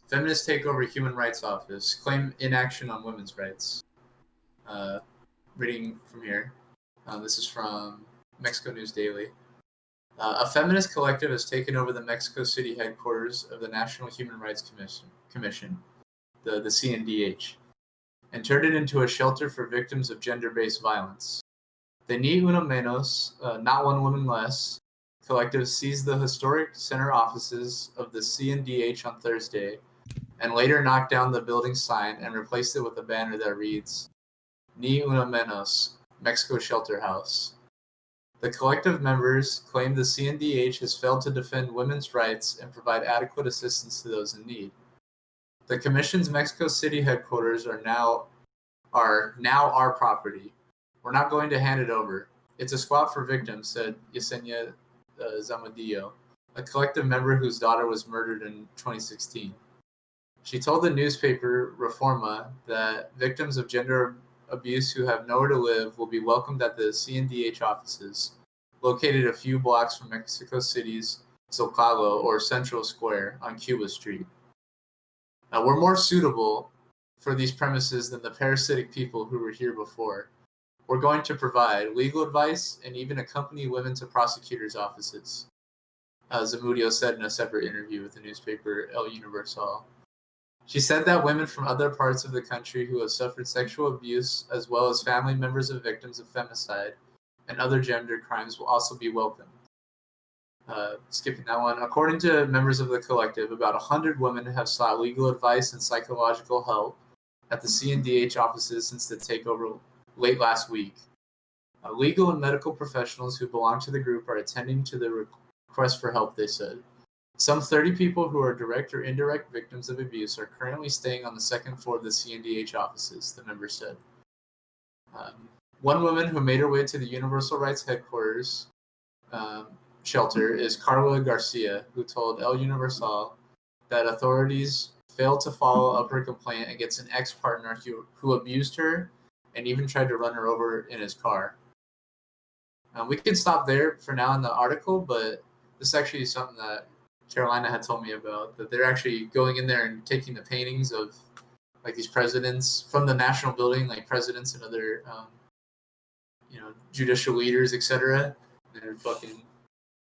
Feminists take over Human Rights Office, claim inaction on women's rights. Reading from here. This is from Mexico News Daily. A feminist collective has taken over the Mexico City headquarters of the National Human Rights Commission, the CNDH, and turned it into a shelter for victims of gender-based violence. The Ni Una Menos, Not One Woman Less, collective seized the historic center offices of the CNDH on Thursday and later knocked down the building sign and replaced it with a banner that reads, Ni Una Menos, Mexico Shelter House. The collective members claim the CNDH has failed to defend women's rights and provide adequate assistance to those in need. The Commission's Mexico City headquarters are now our property. We're not going to hand it over. It's a squat for victims, said Yesenia Zamudio, a collective member whose daughter was murdered in 2016. She told the newspaper Reforma that victims of gender abuse who have nowhere to live will be welcomed at the CNDH offices, located a few blocks from Mexico City's Zocalo or Central Square on Cuba Street. We're more suitable for these premises than the parasitic people who were here before. We're going to provide legal advice and even accompany women to prosecutors' offices, Zamudio said in a separate interview with the newspaper El Universal. She said that women from other parts of the country who have suffered sexual abuse, as well as family members of victims of femicide and other gender crimes, will also be welcomed. Skipping that one. According to members of the collective, about 100 women have sought legal advice and psychological help at the CNDH offices since the takeover late last week. Legal and medical professionals who belong to the group are attending to the request for help, they said. Some 30 people who are direct or indirect victims of abuse are currently staying on the second floor of the CNDH offices, the member said. One woman who made her way to the Universal Rights headquarters shelter is Carla Garcia, who told El Universal that authorities failed to follow up her complaint against an ex-partner who abused her and even tried to run her over in his car. We can stop there for now in the article, but this actually is something that Carolina had told me about, that they're actually going in there and taking the paintings of like these presidents from the national building, like presidents and other, judicial leaders, etc. They're fucking,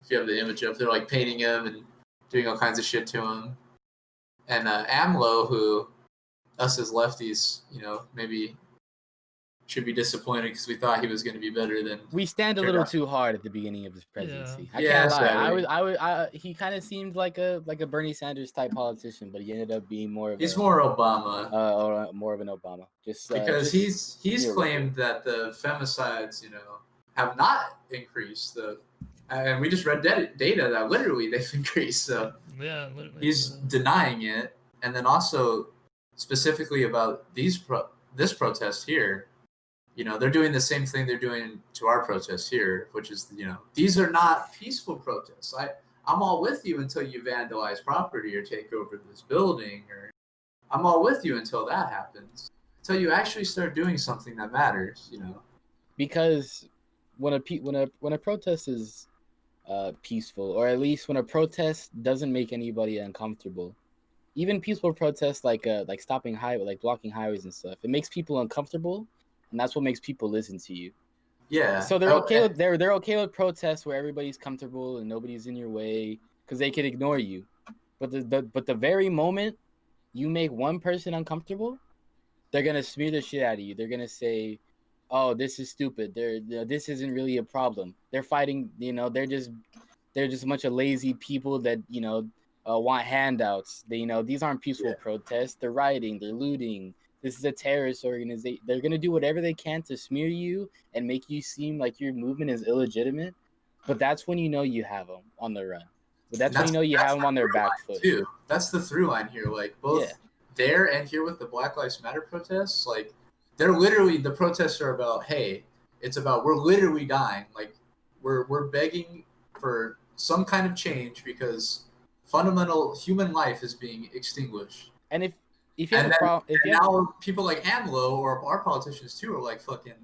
if you have the image up, they're like painting him and doing all kinds of shit to him. And AMLO, who us as lefties, maybe should be disappointed because we thought he was going to be better than. We stand a little too hard at the beginning of his presidency. Yeah. I can't lie. He kind of seemed like a Bernie Sanders type politician, but he ended up being more of more Obama. Or more of an Obama. Because he's claimed that the femicides, have not increased. And we just read data that literally they've increased. So yeah, literally. He's denying it, and then also specifically about this protest here. They're doing the same thing they're doing to our protests here, which is, these are not peaceful protests. I'm all with you until you vandalize property or take over this building, or I'm all with you until that happens. Until you actually start doing something that matters, Because when a protest is peaceful, or at least when a protest doesn't make anybody uncomfortable, even peaceful protests like stopping blocking highways and stuff, it makes people uncomfortable. And that's what makes people listen to you. Yeah. So they're okay with protests where everybody's comfortable and nobody's in your way because they could ignore you. But the very moment you make one person uncomfortable, they're gonna smear the shit out of you. They're gonna say, "Oh, this is stupid. This isn't really a problem. They're fighting. They're just a bunch of lazy people that want handouts. These aren't peaceful protests. They're rioting. They're looting. This is a terrorist organization. They're going to do whatever they can to smear you and make you seem like your movement is illegitimate. But that's when you have them on the run. But that's when you have them on their back foot. Too. That's the through line here. Like both there and here with the Black Lives Matter protests, like they're literally, the protests are about, hey, it's about we're literally dying. Like we're begging for some kind of change because fundamental human life is being extinguished. And if you have a problem, now people like AMLO or our politicians too are like, fucking,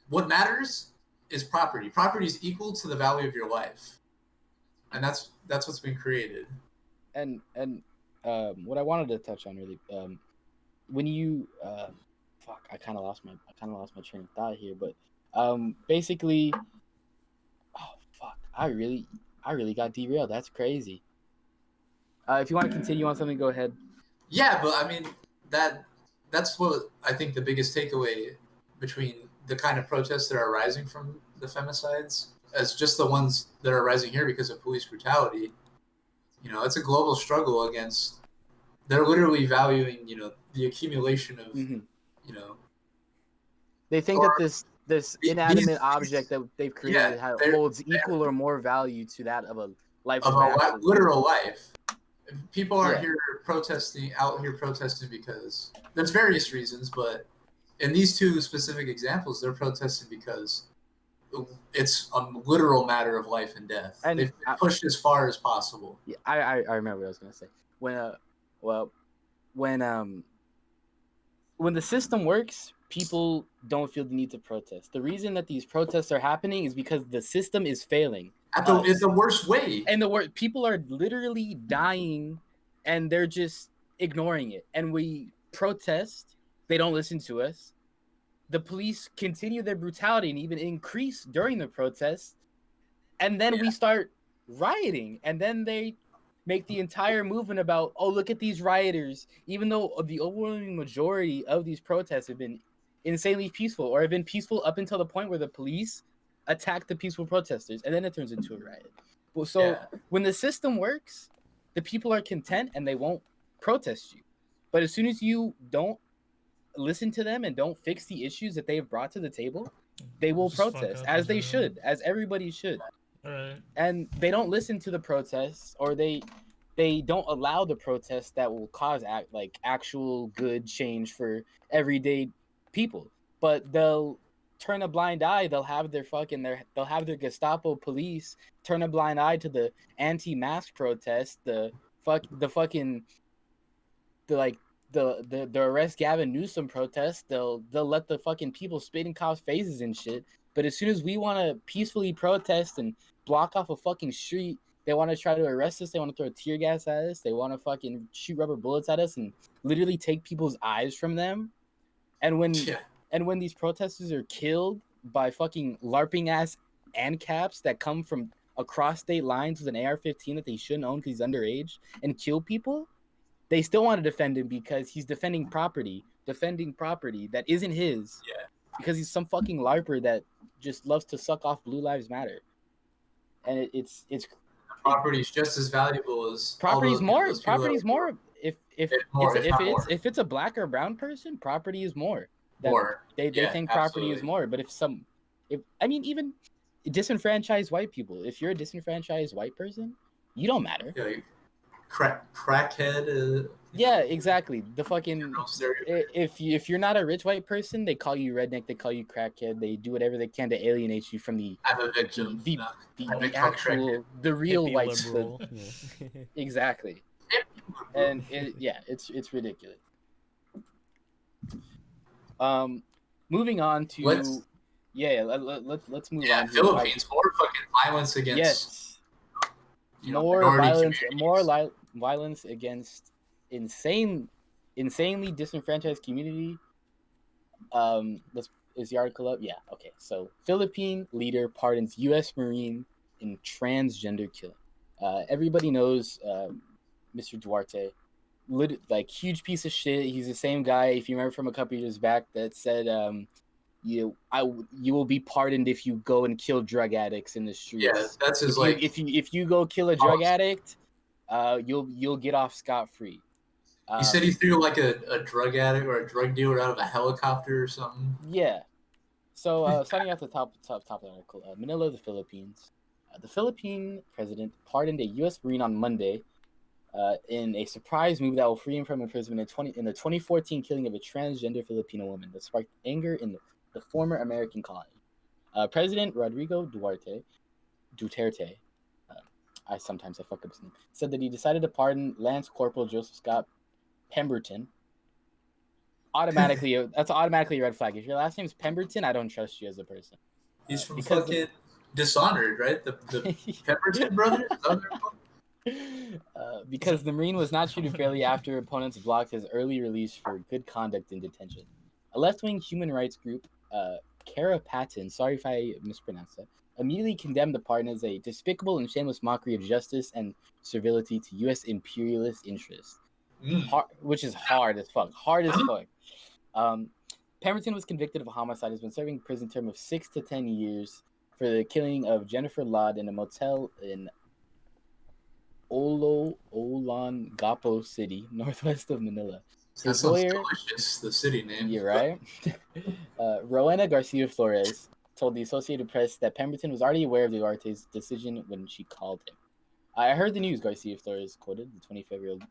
what matters is property. Property is equal to the value of your life. and that's what's been created. And what I wanted to touch on really, when you fuck, I kind of lost my train of thought here, but basically, oh fuck, I really got derailed. That's crazy. If you want to continue on something, go ahead. Yeah, but I mean that's what I think the biggest takeaway between the kind of protests that are rising from the femicides as just the ones that are rising here because of police brutality. You know, it's a global struggle against. They're literally valuing, you know, the accumulation of, you know. They think that this inanimate object that they've created holds equal or more value to that of a life of a literal life. People aren't out here protesting because there's various reasons, but in these two specific examples, they're protesting because it's a literal matter of life and death. And they've pushed as far as possible. Yeah, I remember what I was gonna say. When the system works, people don't feel the need to protest. The reason that these protests are happening is because the system is failing. It's the worst way. And people are literally dying, and they're just ignoring it. And we protest, they don't listen to us. The police continue their brutality and even increase during the protests. And then we start rioting. And then they make the entire movement about, oh, look at these rioters. Even though the overwhelming majority of these protests have been insanely peaceful, or have been peaceful up until the point where the police attack the peaceful protesters. And then it turns into a riot. Well, so when the system works, the people are content and they won't protest you. But as soon as you don't listen to them and don't fix the issues that they've brought to the table, they will protest, as they should, as everybody should. Right. And they don't listen to the protests, or they don't allow the protests that will cause actual good change for everyday people. But they'll turn a blind eye. They'll have their Gestapo police turn a blind eye to the anti-mask protest, the arrest Gavin Newsom protest. They'll let the fucking people spit in cops' faces and shit. But as soon as we want to peacefully protest and block off a fucking street, they want to try to arrest us. They want to throw tear gas at us. They want to fucking shoot rubber bullets at us and literally take people's eyes from them. And when these protesters are killed by fucking LARPing ass ANCAPs that come from across state lines with an AR-15 that they shouldn't own because he's underage and kill people, they still want to defend him because he's defending property that isn't his. Yeah. Because he's some fucking LARPer that just loves to suck off Blue Lives Matter. And it's property is just as valuable as property's more. If it's a black or brown person, property is more. They think property is more. But even disenfranchised white people, if you're a disenfranchised white person, you don't matter. Yeah, crackhead. Yeah, exactly. The fucking if you're not a rich white person, they call you redneck, they call you crackhead, they do whatever they can to alienate you from the real whites. Exactly. And it's ridiculous. Moving on to let's move on. Philippines, more fucking violence against more violence against insanely disenfranchised community. Is the article up? Yeah. Okay. So Philippine leader pardons U.S. Marine in transgender killing. Everybody knows Mr. Duarte. Huge piece of shit. He's the same guy, if you remember from a couple years back, that said, you will be pardoned if you go and kill drug addicts in the streets. Yeah, that's his if you go kill a drug addict, you'll get off scot-free. He said he threw a drug addict or a drug dealer out of a helicopter or something. Yeah. So starting at the top of the article, Manila, the Philippines. The Philippine president pardoned a U.S. Marine on Monday in a surprise move that will free him from imprisonment in the 2014 killing of a transgender Filipino woman that sparked anger in the former American colony. President Rodrigo Duterte, I fuck up his name, said that he decided to pardon Lance Corporal Joseph Scott Pemberton. That's automatically a red flag. If your last name's Pemberton, I don't trust you as a person. He's from fucking Dishonored, right? The Pemberton brothers. Is that what they're called? Because the Marine was not treated fairly after opponents blocked his early release for good conduct in detention. A left-wing human rights group, Cara Patton, sorry if I mispronounced that, immediately condemned the pardon as a despicable and shameless mockery of justice and servility to U.S. imperialist interests. Which is hard as fuck. Hard as fuck. Pemberton was convicted of a homicide. Has been serving a prison term of 6 to 10 years for the killing of Jennifer Lodd in a motel in Olongapo City, northwest of Manila. That sounds delicious, the city name. You're right. Rowena Garcia Flores told the Associated Press that Pemberton was already aware of Duarte's decision when she called him. I heard the news, Garcia Flores quoted the 25-year-old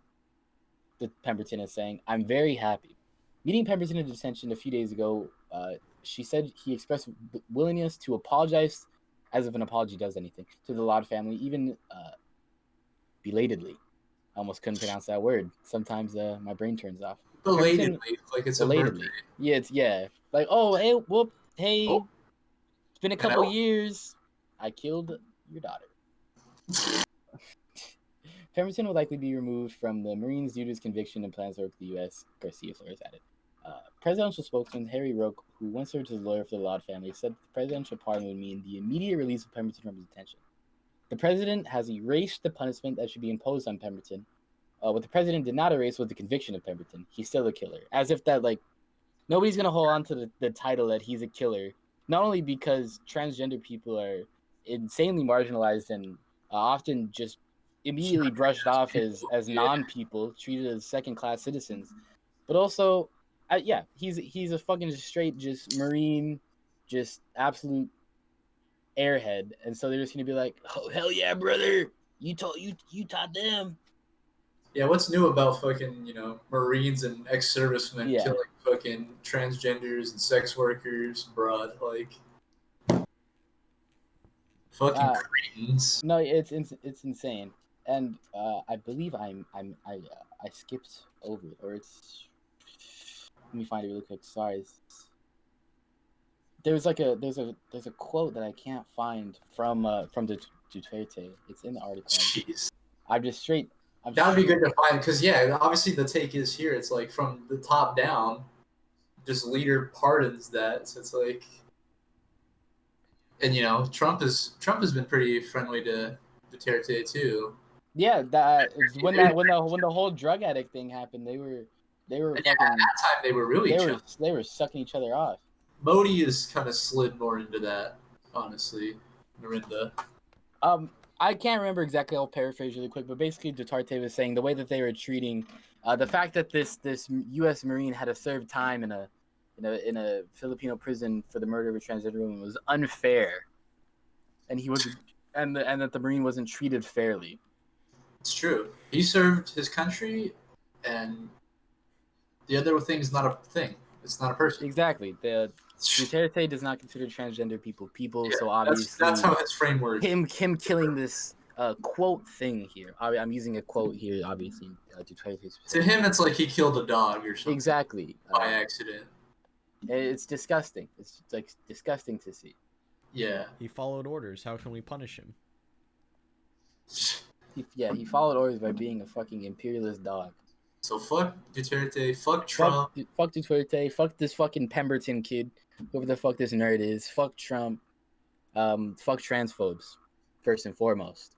Pemberton as saying, "I'm very happy." Meeting Pemberton in detention a few days ago, she said he expressed willingness to apologize, as if an apology does anything, to the Lodd family, even belatedly. I almost couldn't pronounce that word. Sometimes my brain turns off. Belatedly, like it's belatedly. A birthday. Yeah, like, oh, hey, whoop, hey, it's been a couple years. I killed your daughter. Pemberton will likely be removed from the Marines due to his conviction and plans to work with the U.S., Garcia Flores added. Presidential spokesman Harry Roque, who once served as a lawyer for the Lodd family, said the presidential pardon would mean the immediate release of Pemberton from detention. The president has erased the punishment that should be imposed on Pemberton. What the president did not erase was the conviction of Pemberton. He's still a killer. As if that, like, nobody's going to hold on to the title that he's a killer. Not only because transgender people are insanely marginalized and often just immediately brushed off as non-people, treated as second-class citizens, but also, he's a fucking straight just Marine, just absolute airhead, and so they're just gonna be like, "Oh hell yeah, brother! You taught them." Yeah, what's new about fucking Marines and ex-servicemen killing fucking transgenders and sex workers, bruh? Like, fucking cretins. No, it's insane. And I believe I skipped over it, or it's. Let me find it really quick. Sorry. There's a quote that I can't find from Duterte. It's in the article. Jeez. That would be good to find because obviously the take is here. It's like from the top down, just leader pardons that. So it's like, and Trump has been pretty friendly to Duterte too. Yeah, that when the whole drug addict thing happened, they were fucking, at that time they were really they were sucking each other off. Modi has kind of slid more into that, honestly. Narinda. I can't remember exactly. I'll paraphrase really quick, but basically Duterte was saying the way that they were treating the fact that this U.S. Marine had to serve time in a Filipino prison for the murder of a transgender woman was unfair, and that the Marine wasn't treated fairly. It's true. He served his country, and the other thing is not a thing. It's not a person. Exactly. The Duterte does not consider transgender people. So obviously that's how his framework. Him killing this quote thing here. I'm using a quote here. Obviously, Duterte. To him, it's like he killed a dog or something. Exactly. By accident. It's disgusting. It's like disgusting to see. Yeah. He followed orders. How can we punish him? He followed orders by being a fucking imperialist dog. So fuck Duterte, fuck Trump. Fuck Duterte, fuck this fucking Pemberton kid, whoever the fuck this nerd is. Fuck Trump. Fuck transphobes, first and foremost.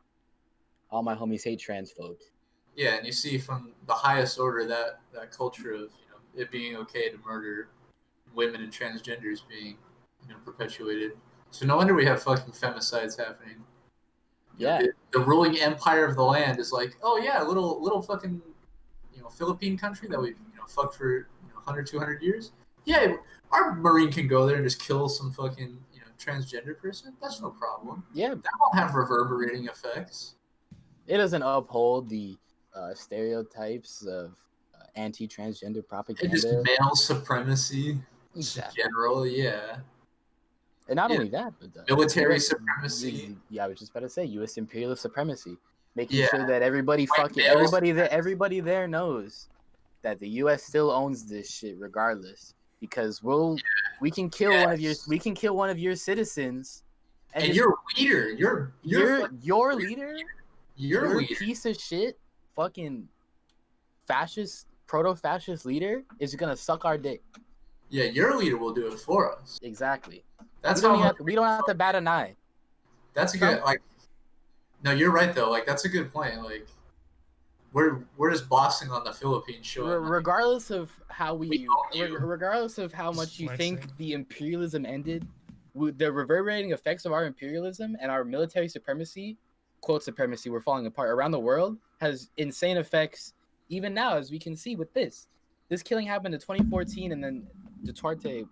All my homies hate transphobes. Yeah, and you see from the highest order that culture of it being okay to murder women and transgenders being perpetuated. So no wonder we have fucking femicides happening. Yeah. The ruling empire of the land is like, oh yeah, little fucking Philippine country that we've fucked for 100, 200 years. Yeah, our Marine can go there and just kill some fucking transgender person. That's no problem. Yeah, that won't have reverberating effects. It doesn't uphold the stereotypes of anti-transgender propaganda. Just male supremacy. Exactly. General, yeah. And not only that, but military supremacy. Yeah, I was just about to say U.S. imperialist supremacy. Making sure that everybody there knows that the U.S. still owns this shit regardless, because we can kill one of your citizens, And just- you're a leader. You're your leader. You're a Your leader. piece of shit, fucking fascist, proto-fascist leader is gonna suck our dick. Yeah, your leader will do it for us. Exactly. That's we don't, how even have, we don't have to bat an eye. That's a good like. No, you're right though. Like that's a good point. Like we're just bossing on the Philippines show. Regardless of how regardless of how much you Flexing. think the imperialism ended, the reverberating effects of our imperialism and our military supremacy, quote supremacy, we're falling apart around the world, has insane effects even now, as we can see with this. This killing happened in 2014, and then Duterte,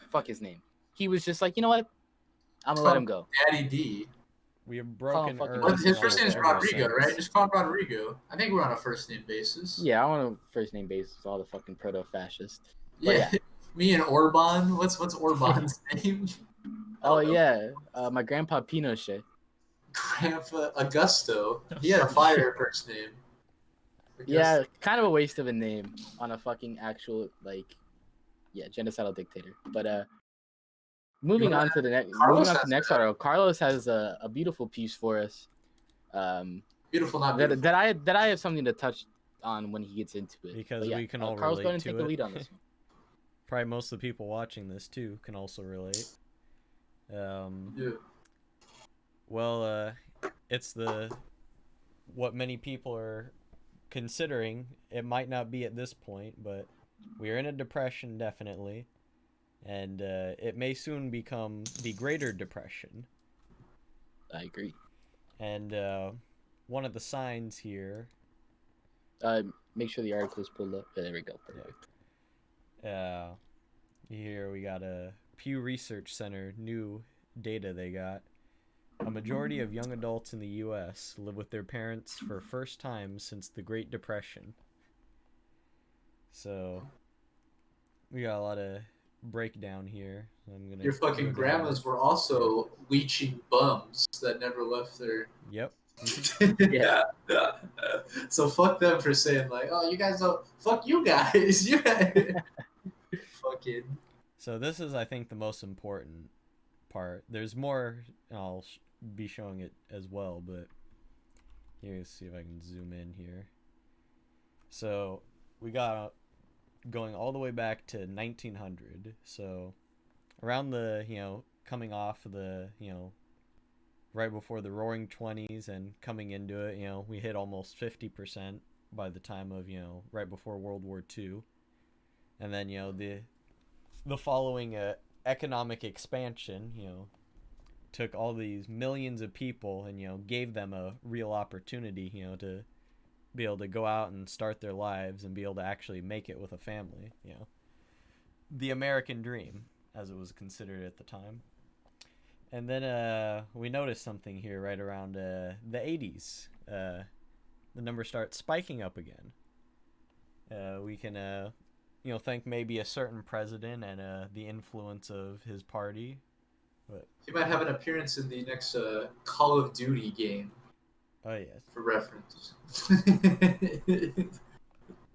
fuck his name, he was just like, you know what, I'm gonna let him go. Daddy D. We have broken fucking Earth. Well, his on first name is ever Rodrigo, since. right? Just call him Rodrigo. I think we're on a first name basis. Yeah, I want a first name basis, all the fucking proto-fascist. But Yeah. Me and Orban. What's Orban's name? Oh yeah, my grandpa Pinochet. Grandpa Augusto. He had a fire first name. Yeah, kind of a waste of a name on a fucking actual genocidal dictator. But moving on to the next article, Carlos has a beautiful piece for us. Beautiful, not beautiful. That I have something to touch on when he gets into it. Because we can all Carlos, relate go ahead and to take it. the lead on this one. Probably most of the people watching this too can also relate. Yeah. Well, it's what many people are considering. It might not be at this point, but we're in a depression definitely, and it may soon become the Greater Depression. I agree. And one of the signs here. Make sure the article is pulled up. There we go. Perfect. Here we got a Pew Research Center new data they got. A majority of young adults in the U.S. live with their parents for first time since the Great Depression. So we got a lot of breakdown here. Your fucking grandmas were also leeching bums that never left their. Yep. Yeah. So fuck them for saying like, oh, you guys don't. Fuck you guys. You guys. Fucking. So this is, I think, the most important part. There's more. I'll be showing it as well, but let's see if I can zoom in here. So we got going all the way back to 1900. So around the coming off the right before the Roaring 20s and coming into it, we hit almost 50% by the time of right before World War II, and then the following economic expansion took all these millions of people and gave them a real opportunity to be able to go out and start their lives and be able to actually make it with a family, the American dream as it was considered at the time. And then we noticed something here right around the 80s. The numbers start spiking up again. We can thank maybe a certain president and the influence of his party. But he might have an appearance in the next Call of Duty game. Oh yes. For reference.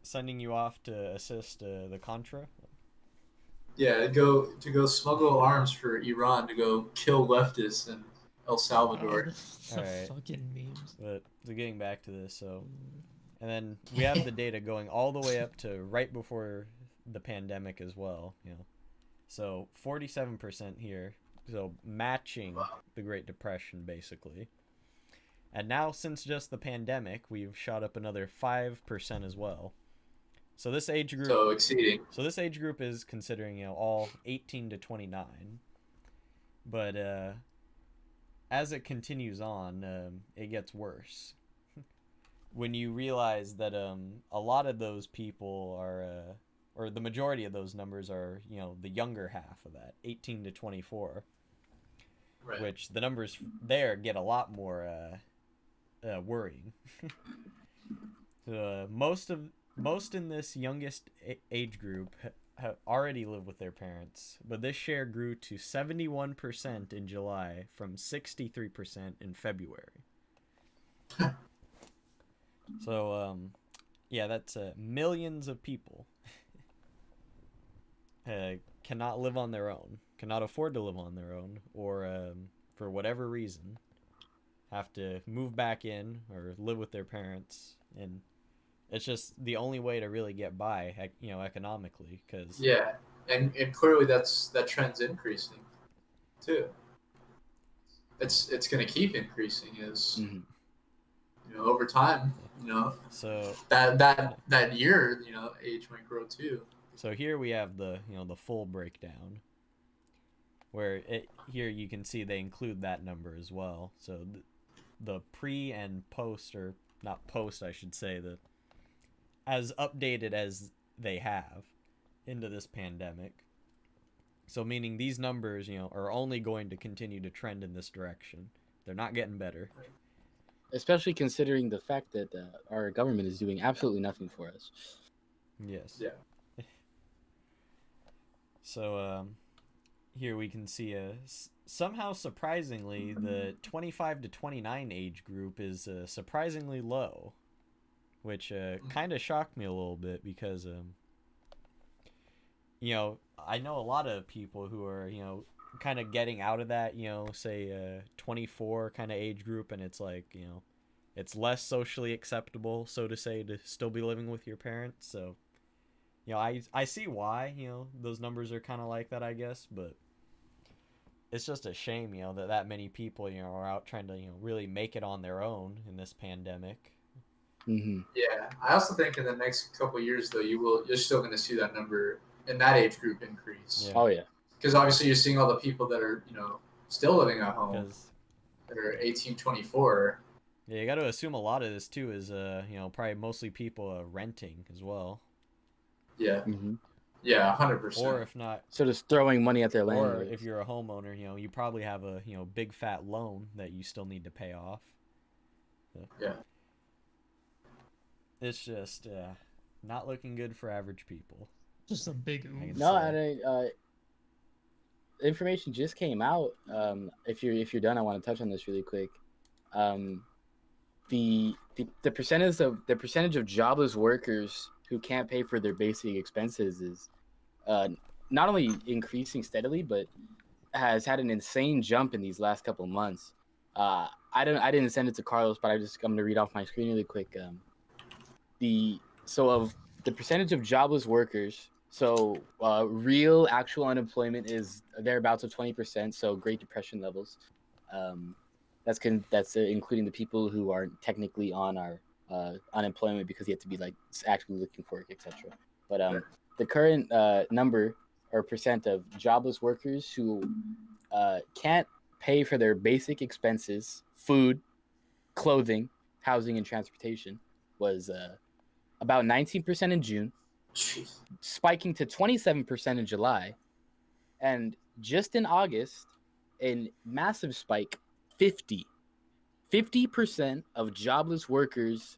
Sending you off to assist the Contra. Yeah, to go smuggle arms for Iran to go kill leftists in El Salvador. All right. Fucking memes. But getting back to this, and then we have the data going all the way up to right before the pandemic as well. So 47% here, so matching the Great Depression basically. And now since just the pandemic, we've shot up another 5% as well. So this age group. So exceeding. So this age group is considering all 18 to 29, but as it continues on, it gets worse. When you realize that a lot of those people are, or the majority of those numbers are, the younger half of that, 18 to 24, right. Which the numbers there get a lot more worrying. Most in this youngest age group have already lived with their parents, but this share grew to 71% in July from 63% in February. So, yeah, that's millions of people cannot live on their own, cannot afford to live on their own, or for whatever reason, have to move back in or live with their parents, and it's just the only way to really get by, economically. Because Yeah, and clearly that trend's increasing too. It's going to keep increasing as over time. So that year, age might grow too. So here we have the the full breakdown, where here you can see they include that number as well. So the pre and post, or not post, I should say, as updated as they have into this pandemic. So meaning these numbers, are only going to continue to trend in this direction. They're not getting better. Especially considering the fact that our government is doing absolutely nothing for us. Yes. Yeah. So here we can see somehow surprisingly the 25 to 29 age group is surprisingly low, which kind of shocked me a little bit because I know a lot of people who are kind of getting out of that say 24 kind of age group, and it's like it's less socially acceptable, so to say, to still be living with your parents. So I see why those numbers are kind of like that, I guess, but it's just a shame that many people are out trying to really make it on their own in this pandemic. Mm-hmm. Yeah, I also think in the next couple of years though you're still going to see that number in that age group increase. Yeah. Oh yeah, because obviously you're seeing all the people that are still living at home that are 18, 24. Yeah, you got to assume a lot of this too is probably mostly people renting as well. Yeah. Mm-hmm. Yeah, 100%. Or if not, so just throwing money at their or landlords. if you're a homeowner, you probably have a big fat loan that you still need to pay off. So, yeah. It's just not looking good for average people. Just a big oof. No, I information just came out. If you're done, I want to touch on this really quick. The percentage of jobless workers who can't pay for their basic expenses is not only increasing steadily, but has had an insane jump in these last couple of months. I didn't send it to Carlos, but I'm going to read off my screen really quick. Of the percentage of jobless workers, real actual unemployment is thereabouts of 20%. So Great Depression levels. That's including the people who are technically on our unemployment because you have to be like actually looking for work, etc. But the current number or percent of jobless workers who can't pay for their basic expenses, food, clothing, housing, and transportation, was about 19% in June, spiking to 27% in July, and just in August, a massive spike, 50% of jobless workers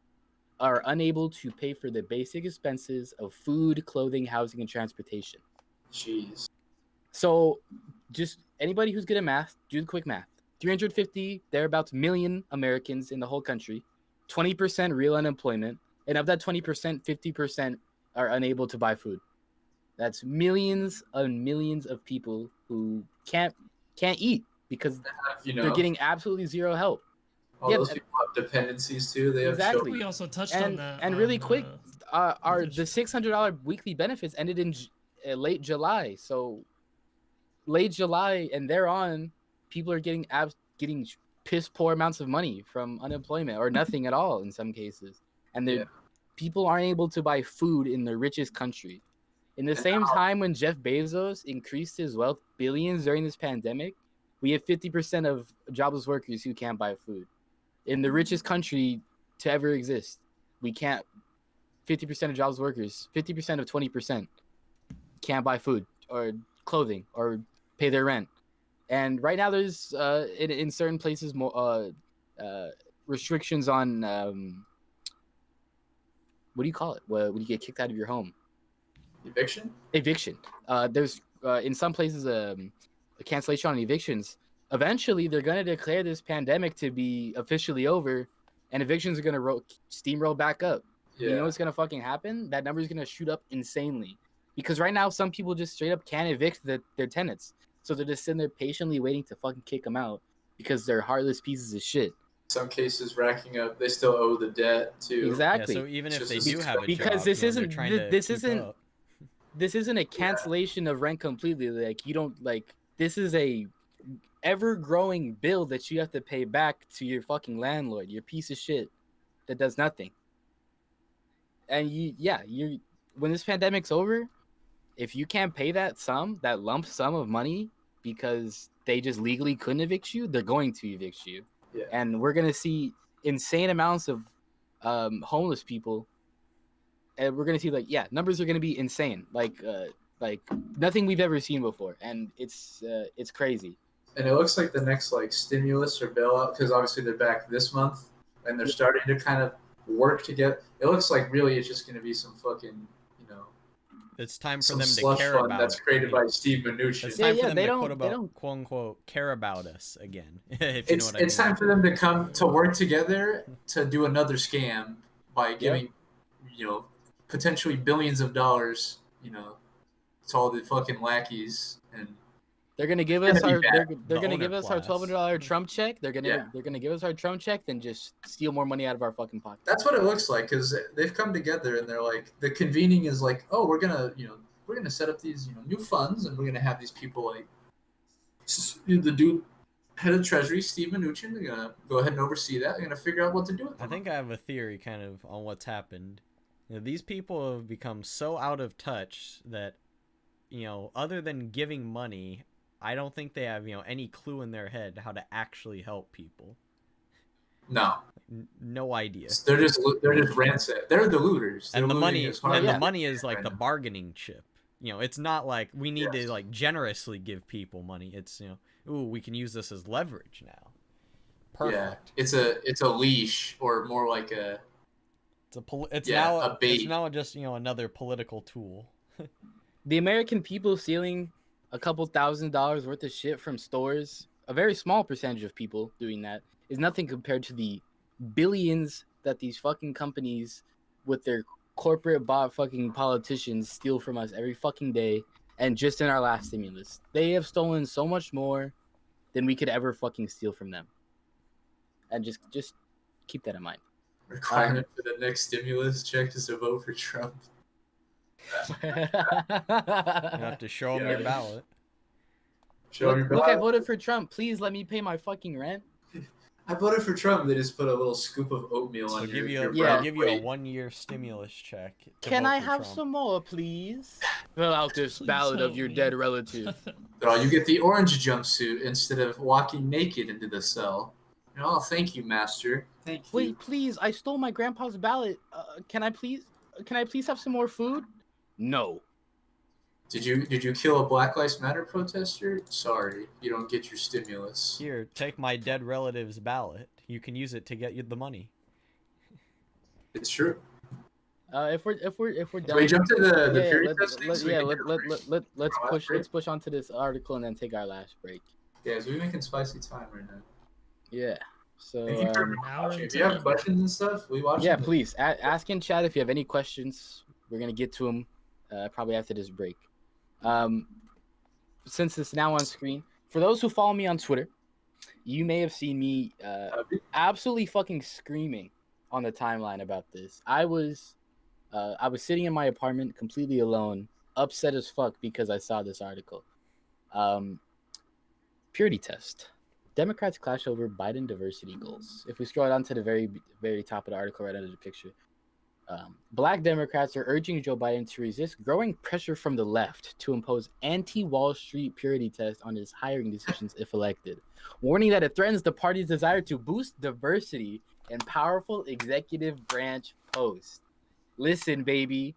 are unable to pay for the basic expenses of food, clothing, housing, and transportation. Jeez. So just anybody who's good at math, do the quick math. 350, thereabouts, million Americans in the whole country, 20% real unemployment, and of that 20%, 50% are unable to buy food. That's millions and millions of people who can't eat because they're getting absolutely zero help. All those people have dependencies too. They exactly. We also touched on that. And really quick, the $600 weekly benefits ended in late July. So late July and thereon, people are getting piss poor amounts of money from unemployment or nothing at all in some cases. And people aren't able to buy food in the richest country. In the same time when Jeff Bezos increased his wealth billions during this pandemic, we have 50% of jobless workers who can't buy food. In the richest country to ever exist, we can't. 50% of jobless workers, 50% of 20% can't buy food or clothing or pay their rent. And right now there's in certain places more restrictions on what do you call it? When you get kicked out of your home? Eviction. There's in some places a cancellation on evictions. Eventually, they're going to declare this pandemic to be officially over, and evictions are going to steamroll back up. Yeah. You know what's going to fucking happen? That number is going to shoot up insanely. Because right now, some people just straight up can't evict their tenants. So they're just sitting there patiently waiting to fucking kick them out. because they're heartless pieces of shit. Some cases racking up, they still owe the debt too. Exactly. Yeah, so even if Just they as- do have a Because job, this they're isn't trying to this keep isn't up. this isn't a cancellation of rent completely. Like you don't like this is a ever growing bill that you have to pay back to your fucking landlord, your piece of shit that does nothing. And you when this pandemic's over, if you can't pay that lump sum of money because they just legally couldn't evict you, they're going to evict you. Yeah. And we're gonna see insane amounts of homeless people, and we're gonna see numbers are gonna be insane, like nothing we've ever seen before, and it's crazy. And it looks like the next stimulus or bailout, because obviously they're back this month and they're starting to kind of work together. It looks like really it's just going to be some fucking It's time for some them to slush care fund about. that's created by Steve Mnuchin. It's time for them they to don't quote unquote care about us again. If you know what I mean. It's time for them to come to work together to do another scam by giving potentially billions of dollars to all the fucking lackeys, and They're gonna give us our they're The gonna owner give us our class. $1,200 Trump check. They're gonna give us our Trump check, then just steal more money out of our fucking pocket. that's what it looks like, because they've come together and they're like, the convening is like, oh, we're gonna set up these new funds, and we're gonna have these people the dude head of Treasury, Steve Mnuchin, they're gonna go ahead and oversee that. They're gonna figure out what to do with them. I think I have a theory kind of on what's happened. These people have become so out of touch that, other than giving money, I don't think they have, any clue in their head how to actually help people. No, No idea. they're just rancid. They're the looters. They're And the looting money, as hard and as the they money is can like right the now. bargaining chip. It's not like we need to generously give people money. It's ooh, we can use this as leverage now. Perfect. Yeah, it's a leash, or more like a It's a bait. now just another political tool. The American people stealing a couple $1,000s worth of shit from stores, a very small percentage of people doing that, is nothing compared to the billions that these fucking companies with their corporate bought fucking politicians steal from us every fucking day. And just in our last stimulus, they have stolen so much more than we could ever fucking steal from them. And just keep that in mind. Requirement for the next stimulus check is to vote for Trump. You have to show them your Yeah. ballot. Show your Look, I ballot. voted for Trump. Please let me pay my fucking rent. I voted for Trump. They just put a little scoop of oatmeal They'll on give you your a, Yeah. they'll give you a plate. 1-year stimulus check. to Can vote I for have Trump. some more, please? Fill out this Please ballot of help your me. dead relative. Oh, you get the orange jumpsuit instead of walking naked into the cell. Oh, thank you, master. Thank you. Wait, please! I stole my grandpa's ballot. Can I please have some more food? No. Did you kill a Black Lives Matter protester? Sorry, you don't get your stimulus. Here, take my dead relative's ballot. You can use it to get you the money. It's true. If we're done. We jump to the yeah, period testing. So we can take a break. let's push on to this article and then take our last break. Yeah, so we're making spicy time right now. Yeah. So Thank you for An hour watching. and If you have 10. questions and stuff, we watch. yeah, them. please ask in chat if you have any questions. We're gonna get to them probably after this break. Since it's now on screen, for those who follow me on Twitter, you may have seen me absolutely fucking screaming on the timeline about this. I was sitting in my apartment completely alone, upset as fuck because I saw this article. Purity test. Democrats clash over Biden diversity goals. If we scroll down to the very, very top of the article, right under the picture, Black Democrats are urging Joe Biden to resist growing pressure from the left to impose anti-Wall Street purity test on his hiring decisions if elected, warning that it threatens the party's desire to boost diversity in powerful executive branch posts. Listen, baby.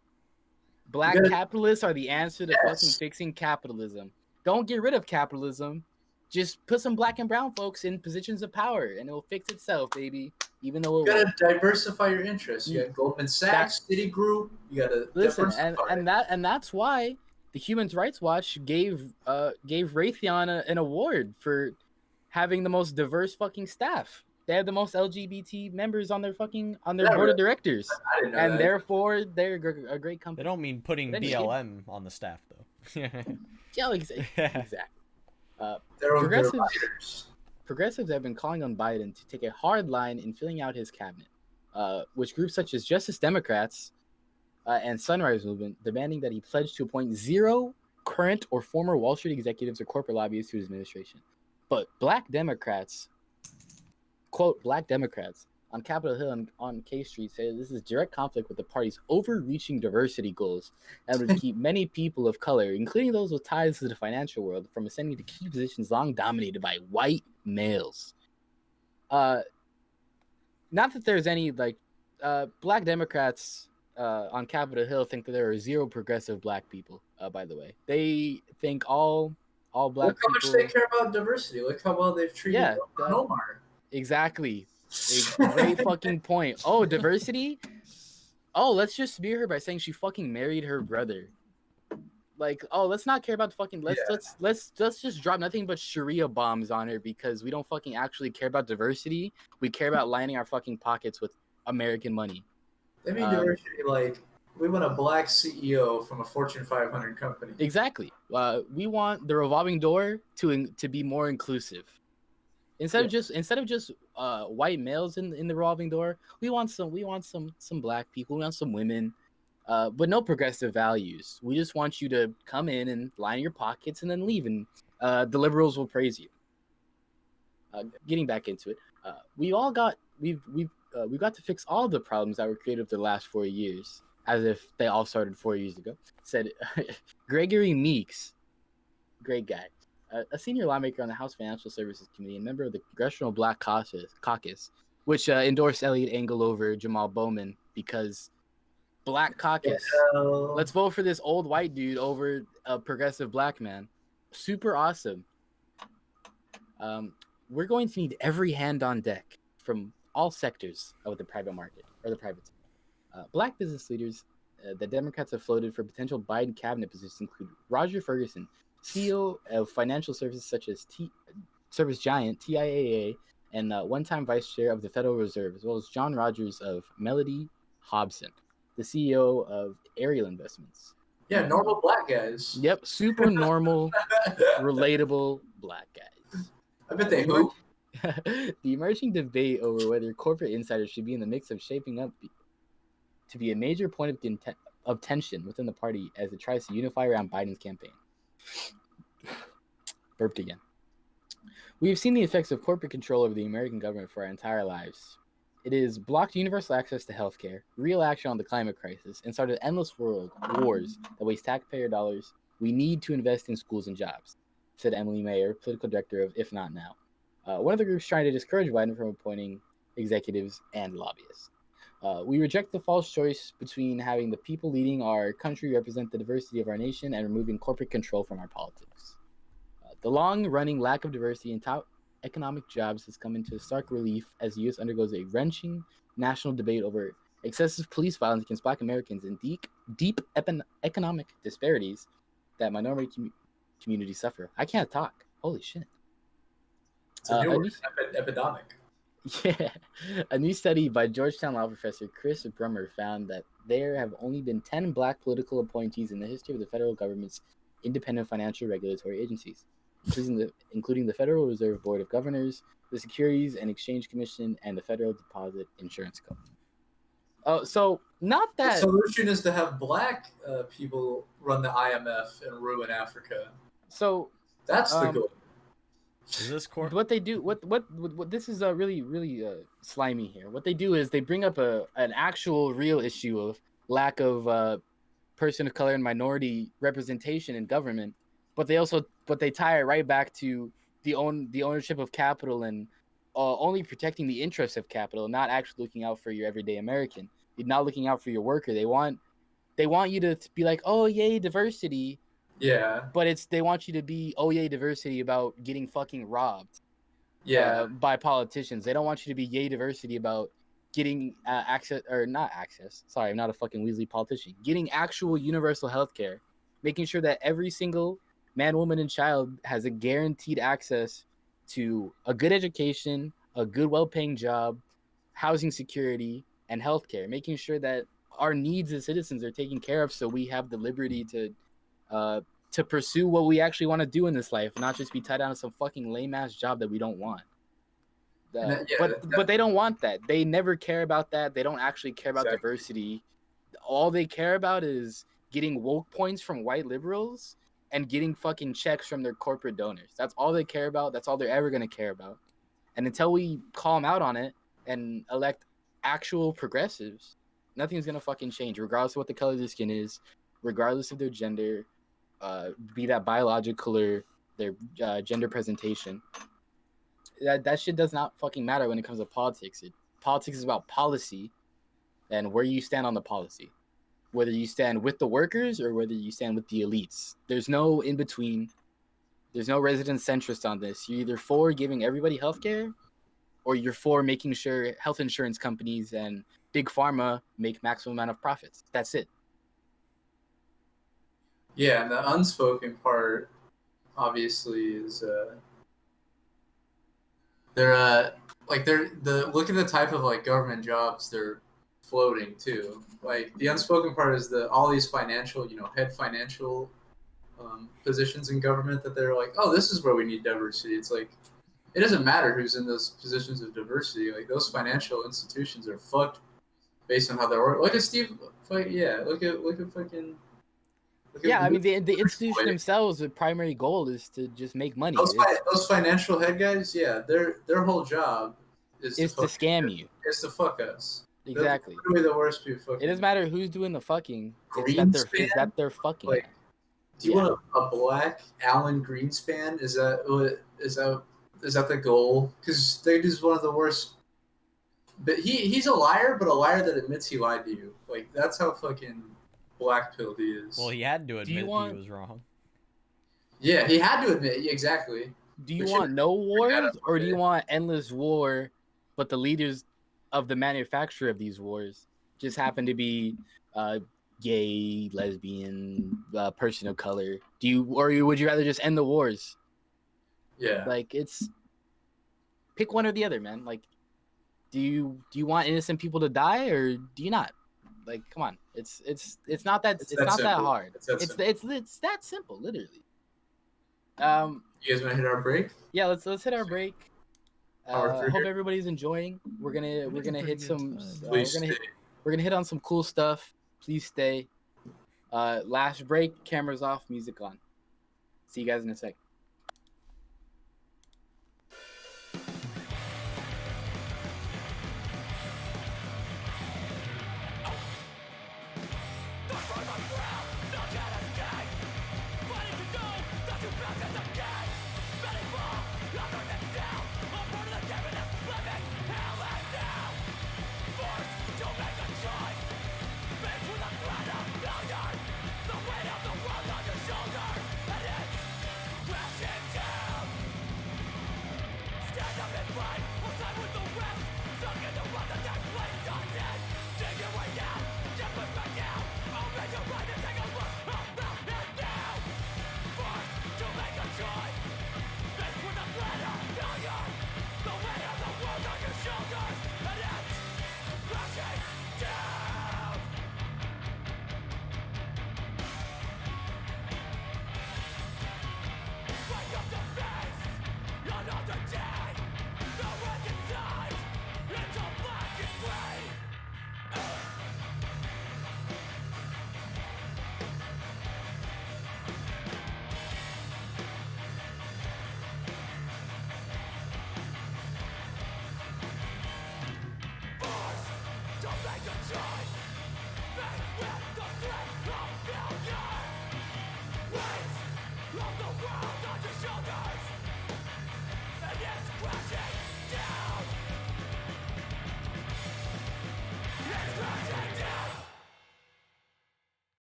Black capitalists are the answer to fucking fixing capitalism. Don't get rid of capitalism. Just put some black and brown folks in positions of power, and it'll fix itself, baby. Even though You gotta diversify your interests. You got Goldman Sachs, Citigroup. You gotta listen, diversify. and that's why the Human Rights Watch gave Raytheon an award for having the most diverse fucking staff. They have the most LGBT members on their board of directors, I didn't know and that. therefore they're a great They company. don't mean putting But anyway. BLM on the staff though. Yeah, exactly. They're Progressives- writers. progressives have been calling on Biden to take a hard line in filling out his cabinet, which groups such as Justice Democrats and Sunrise Movement demanding that he pledge to appoint 0 current or former Wall Street executives or corporate lobbyists to his administration. But Black Democrats, quote, Black Democrats on Capitol Hill and on K Street say this is direct conflict with the party's overreaching diversity goals and would keep many people of color, including those with ties to the financial world, from ascending to key positions long dominated by white males. Not that there's any, like, Black Democrats on Capitol Hill think that there are 0 progressive Black people, by the way. They think all Black Look how people... much they care about diversity. Look how well they've treated Omar. Exactly. A great fucking point. Oh, diversity? Oh, let's just smear her by saying she fucking married her brother. Like, oh, let's not care about the fucking let's just drop nothing but Sharia bombs on her because we don't fucking actually care about diversity. We care about lining our fucking pockets with American money. They mean diversity like we want a Black CEO from a Fortune 500 company. Exactly. We want the revolving door to be more inclusive. Instead of just white males in the revolving door, we want some Black people, we want some women, but no progressive values. We just want you to come in and line your pockets and then leave, and the liberals will praise you. Getting back into it, we've got to fix all the problems that were created over the last 4 years, as if they all started 4 years ago. Said Gregory Meeks, great guy. A senior lawmaker on the House Financial Services Committee and member of the Congressional Black Caucus, which endorsed Elliot Engel over Jamal Bowman because Black Caucus. Let's vote for this old white dude over a progressive Black man. Super awesome. We're going to need every hand on deck from all sectors of the private market or the private sector. Black business leaders the Democrats have floated for potential Biden cabinet positions include Roger Ferguson, CEO of financial services such as service giant TIAA, and one-time vice chair of the Federal Reserve, as well as John Rogers of Melody Hobson, the CEO of Ariel Investments. Yeah, normal Black guys. Yep, super normal, relatable Black guys. I bet they hope. The emerging debate over whether corporate insiders should be in the mix of shaping up to be a major point of tension within the party as it tries to unify around Biden's campaign. Burped again. We have seen the effects of corporate control over the American government for our entire lives. It has blocked universal access to healthcare, real action on the climate crisis, and started endless wars that waste taxpayer dollars. We need to invest in schools and jobs, said Emily Mayer, political director of If Not Now, one of the groups trying to discourage Biden from appointing executives and lobbyists. We reject the false choice between having the people leading our country represent the diversity of our nation and removing corporate control from our politics. The long-running lack of diversity in top economic jobs has come into stark relief as the U.S. undergoes a wrenching national debate over excessive police violence against Black Americans and deep economic disparities that minority communities suffer. I can't talk. Holy shit. It's a new epidemic. Yeah. A new study by Georgetown law professor Chris Brummer found that there have only been 10 Black political appointees in the history of the federal government's independent financial regulatory agencies, including the Federal Reserve Board of Governors, the Securities and Exchange Commission, and the Federal Deposit Insurance Company. Oh, so not that... The solution is to have Black people run the IMF and ruin Africa. So... That's the goal. Is this what they do? What this is really slimy here. What they do is they bring up an actual real issue of lack of person of color and minority representation in government, but they tie it right back to the ownership of capital and only protecting the interests of capital, not actually looking out for your everyday American. You're not looking out for your worker. They want you to be like, oh yay, diversity. Yeah. But they want you to be, oh yay, diversity about getting fucking robbed. Yeah. By politicians. They don't want you to be yay diversity about getting access, or not access. Sorry, I'm not a fucking Weasley politician. Getting actual universal health care. Making sure that every single man, woman, and child has a guaranteed access to a good education, a good, well-paying job, housing security, and healthcare. Making sure that our needs as citizens are taken care of so we have the liberty to pursue what we actually want to do in this life, not just be tied down to some fucking lame-ass job that we don't want. But they don't want that. They never care about that. They don't actually care about diversity. All they care about is getting woke points from white liberals and getting fucking checks from their corporate donors. That's all they care about. That's all they're ever going to care about. And until we call them out on it and elect actual progressives, nothing's going to fucking change, regardless of what the color of their skin is, regardless of their gender, be that biological or their gender presentation. That shit does not fucking matter when it comes to politics. Politics is about policy and where you stand on the policy. Whether you stand with the workers or whether you stand with the elites. There's no in between. There's no resident centrist on this. You're either for giving everybody healthcare or you're for making sure health insurance companies and big pharma make maximum amount of profits. That's it. Yeah, and the unspoken part obviously is look at the type of like government jobs they're floating too. Like the unspoken part is all these financial, head financial positions in government that they're like, oh, this is where we need diversity. It's like it doesn't matter who's in those positions of diversity. Like those financial institutions are fucked based on how they work. Look at Steve. Yeah, look at fucking. I mean, the institution themselves, the primary goal is to just make money. Those financial head guys, yeah, their whole job is to scam you. It's to fuck us. Exactly. They're literally the worst people. It doesn't matter who's doing the fucking. It's that they're fucking. Like, do you want a black Alan Greenspan? Is that the goal? Because they're just one of the worst. But he's a liar, but a liar that admits he lied to you. Like that's how fucking black pilled he is. Well, he had to admit he was wrong. Yeah, he had to admit exactly. Do you want no wars, or do you want endless war, but the leaders of the manufacturer of these wars just happen to be gay, lesbian, person of color? Would you rather just end the wars? Yeah. Like pick one or the other, man. Like, do you want innocent people to die or do you not? Like, come on. It's not that hard. It's that simple, literally. You guys want to hit our break? Yeah, let's hit our break. Hope everybody's enjoying. We're gonna hit some. We're gonna hit on some cool stuff. Please stay. Last break. Cameras off. Music on. See you guys in a sec.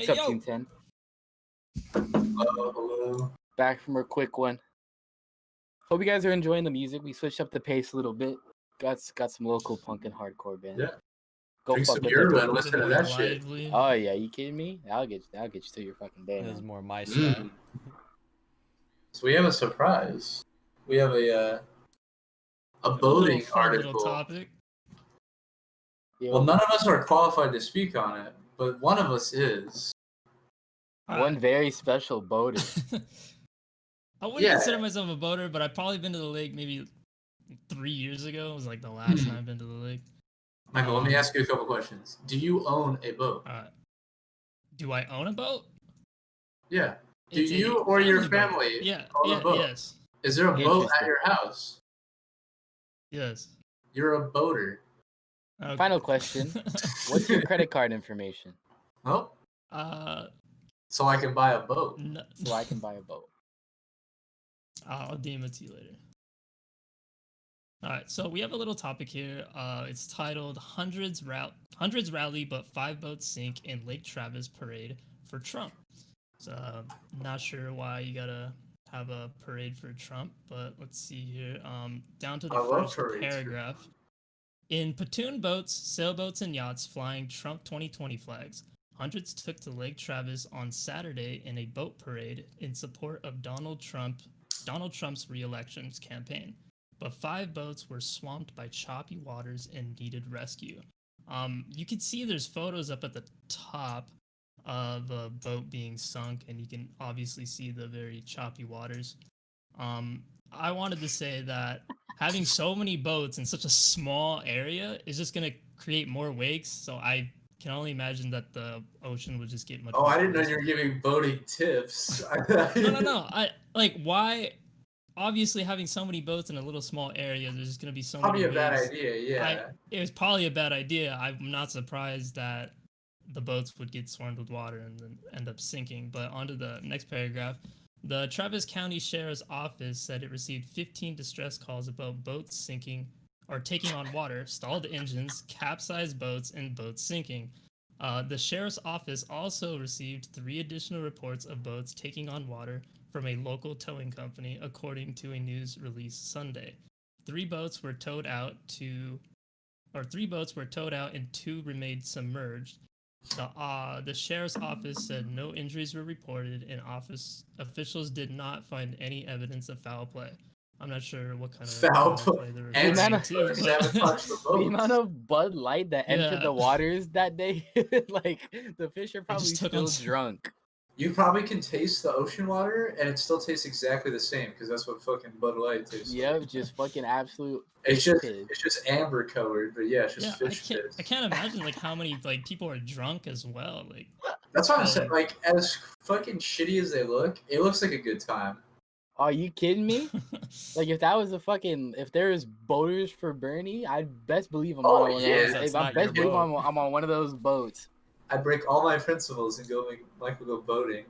What's up, Team 10? Hello. Back from a quick one. Hope you guys are enjoying the music. We switched up the pace a little bit. Got some local punk and hardcore band. Yeah. Go Drink fuck some with Yerba it. and listen to that shit. Oh yeah, you kidding me? I'll get you to your fucking day. This is more my style. So we have a surprise. We have a voting article. Topic. Well, none of us are qualified to speak on it, but one of us is. One very special boater. I wouldn't consider myself a boater, but I've probably been to the lake maybe 3 years ago. It was like the last time I've been to the lake. Michael, let me ask you a couple questions. Do you own a boat? Do I own a boat? Yeah. Do you or your family own a boat? Yes. Is there a boat at your house? Yes. You're a boater. Okay. Final question. What's your credit card information? Oh. So I can buy a boat. No. So I can buy a boat. I'll DM it to you later. All right, so we have a little topic here. It's titled Hundreds Rally, but 5 Boats Sink in Lake Travis Parade for Trump. So not sure why you gotta have a parade for Trump, but let's see here. Down to the first paragraph. In pontoon boats, sailboats, and yachts flying Trump 2020 flags, hundreds took to Lake Travis on Saturday in a boat parade in support of Donald Trump's re-election campaign. But 5 boats were swamped by choppy waters and needed rescue. You can see there's photos up at the top of a boat being sunk, and you can obviously see the very choppy waters. I wanted to say that having so many boats in such a small area is just going to create more wakes, so I can only imagine that the ocean would just get much more I didn't know worse. you were giving boating tips. No. Why? Obviously, having so many boats in a little small area, there's just going to be so probably many a waves. bad idea, yeah. It was probably a bad idea. I'm not surprised that the boats would get swarmed with water and then end up sinking. But onto the next paragraph. The Travis County Sheriff's Office said it received 15 distress calls about boats sinking or taking on water, stalled engines, capsized boats, and boats sinking. The Sheriff's Office also received 3 additional reports of boats taking on water from a local towing company, according to a news release Sunday. 3 boats were towed out and 2 remained submerged. The sheriff's office said no injuries were reported, and office officials did not find any evidence of foul play. I'm not sure what kind of foul play they were referring to. The amount of Bud Light that entered the waters that day, like the fish are probably still drunk. You probably can taste the ocean water, and it still tastes exactly the same because that's what fucking Bud Light tastes like. Yep, just fucking absolute. It's just amber colored, but yeah, it's just fish piss. I can't imagine like how many like people are drunk as well. Like that's what I'm saying. Like as fucking shitty as they look, it looks like a good time. Are you kidding me? Like if that was if there was boaters for Bernie, I'd best believe I'm on one of those. I best believe I'm on one of those boats. I break all my principles and make Michael go boating.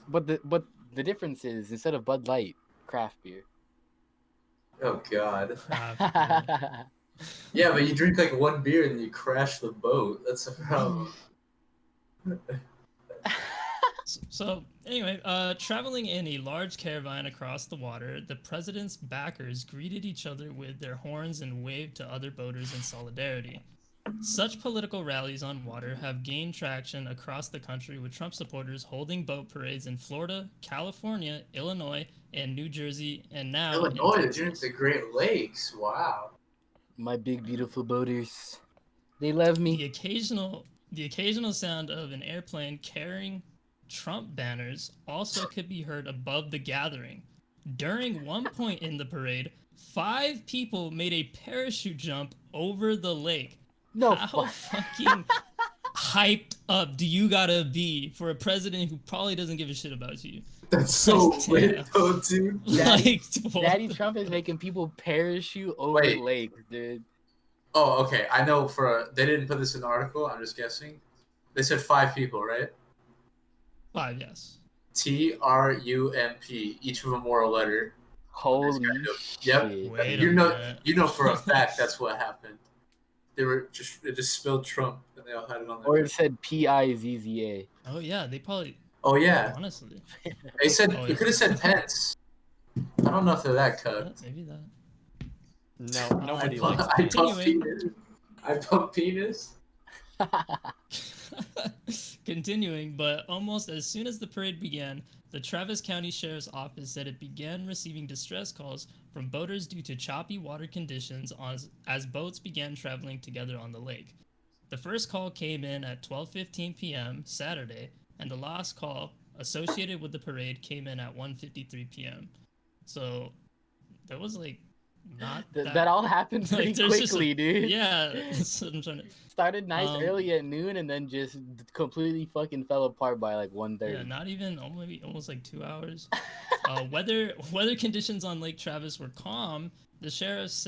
But the difference is instead of Bud Light, craft beer. Oh God. Yeah, but you drink like 1 beer and you crash the boat. That's a problem. So anyway, traveling in a large caravan across the water, the president's backers greeted each other with their horns and waved to other boaters in solidarity. Such political rallies on water have gained traction across the country, with Trump supporters holding boat parades in Florida, California, Illinois, and New Jersey, and now Illinois, the Great Lakes. Wow. My big beautiful boaters, they love me. The occasional sound of an airplane carrying Trump banners also could be heard above the gathering. During one point in the parade, 5 people made a parachute jump over the lake. No, how fucking hyped up do you gotta be for a president who probably doesn't give a shit about you? That's so lit, though, dude. Daddy Trump is making people parachute over lakes, dude. Oh, okay. I know they didn't put this in the article. I'm just guessing. They said 5 people, right? 5, yes. TRUMP. Each of them wore a letter. Holy shit. Yep. You know for a fact that's what happened. It just spelled Trump and they all had it on there. Or it said PIZZA. Oh yeah, they probably. Oh yeah. Honestly. They said it could have said Pence. I don't know if they're that cut. Maybe that. No, nobody likes I pump penis. Continuing, but almost as soon as the parade began, the Travis County Sheriff's Office said it began receiving distress calls from boaters due to choppy water conditions as boats began traveling together on the lake. The first call came in at 12:15 p.m. Saturday, and the last call associated with the parade came in at 1:53 p.m. So that was like not that all happened pretty there's just quickly, dude. Yeah, that's what I'm trying to. Started nice early at noon and then just completely fucking fell apart by like 1:30. Yeah, not even maybe almost like 2 hours. Weather conditions on Lake Travis were calm. The sheriff's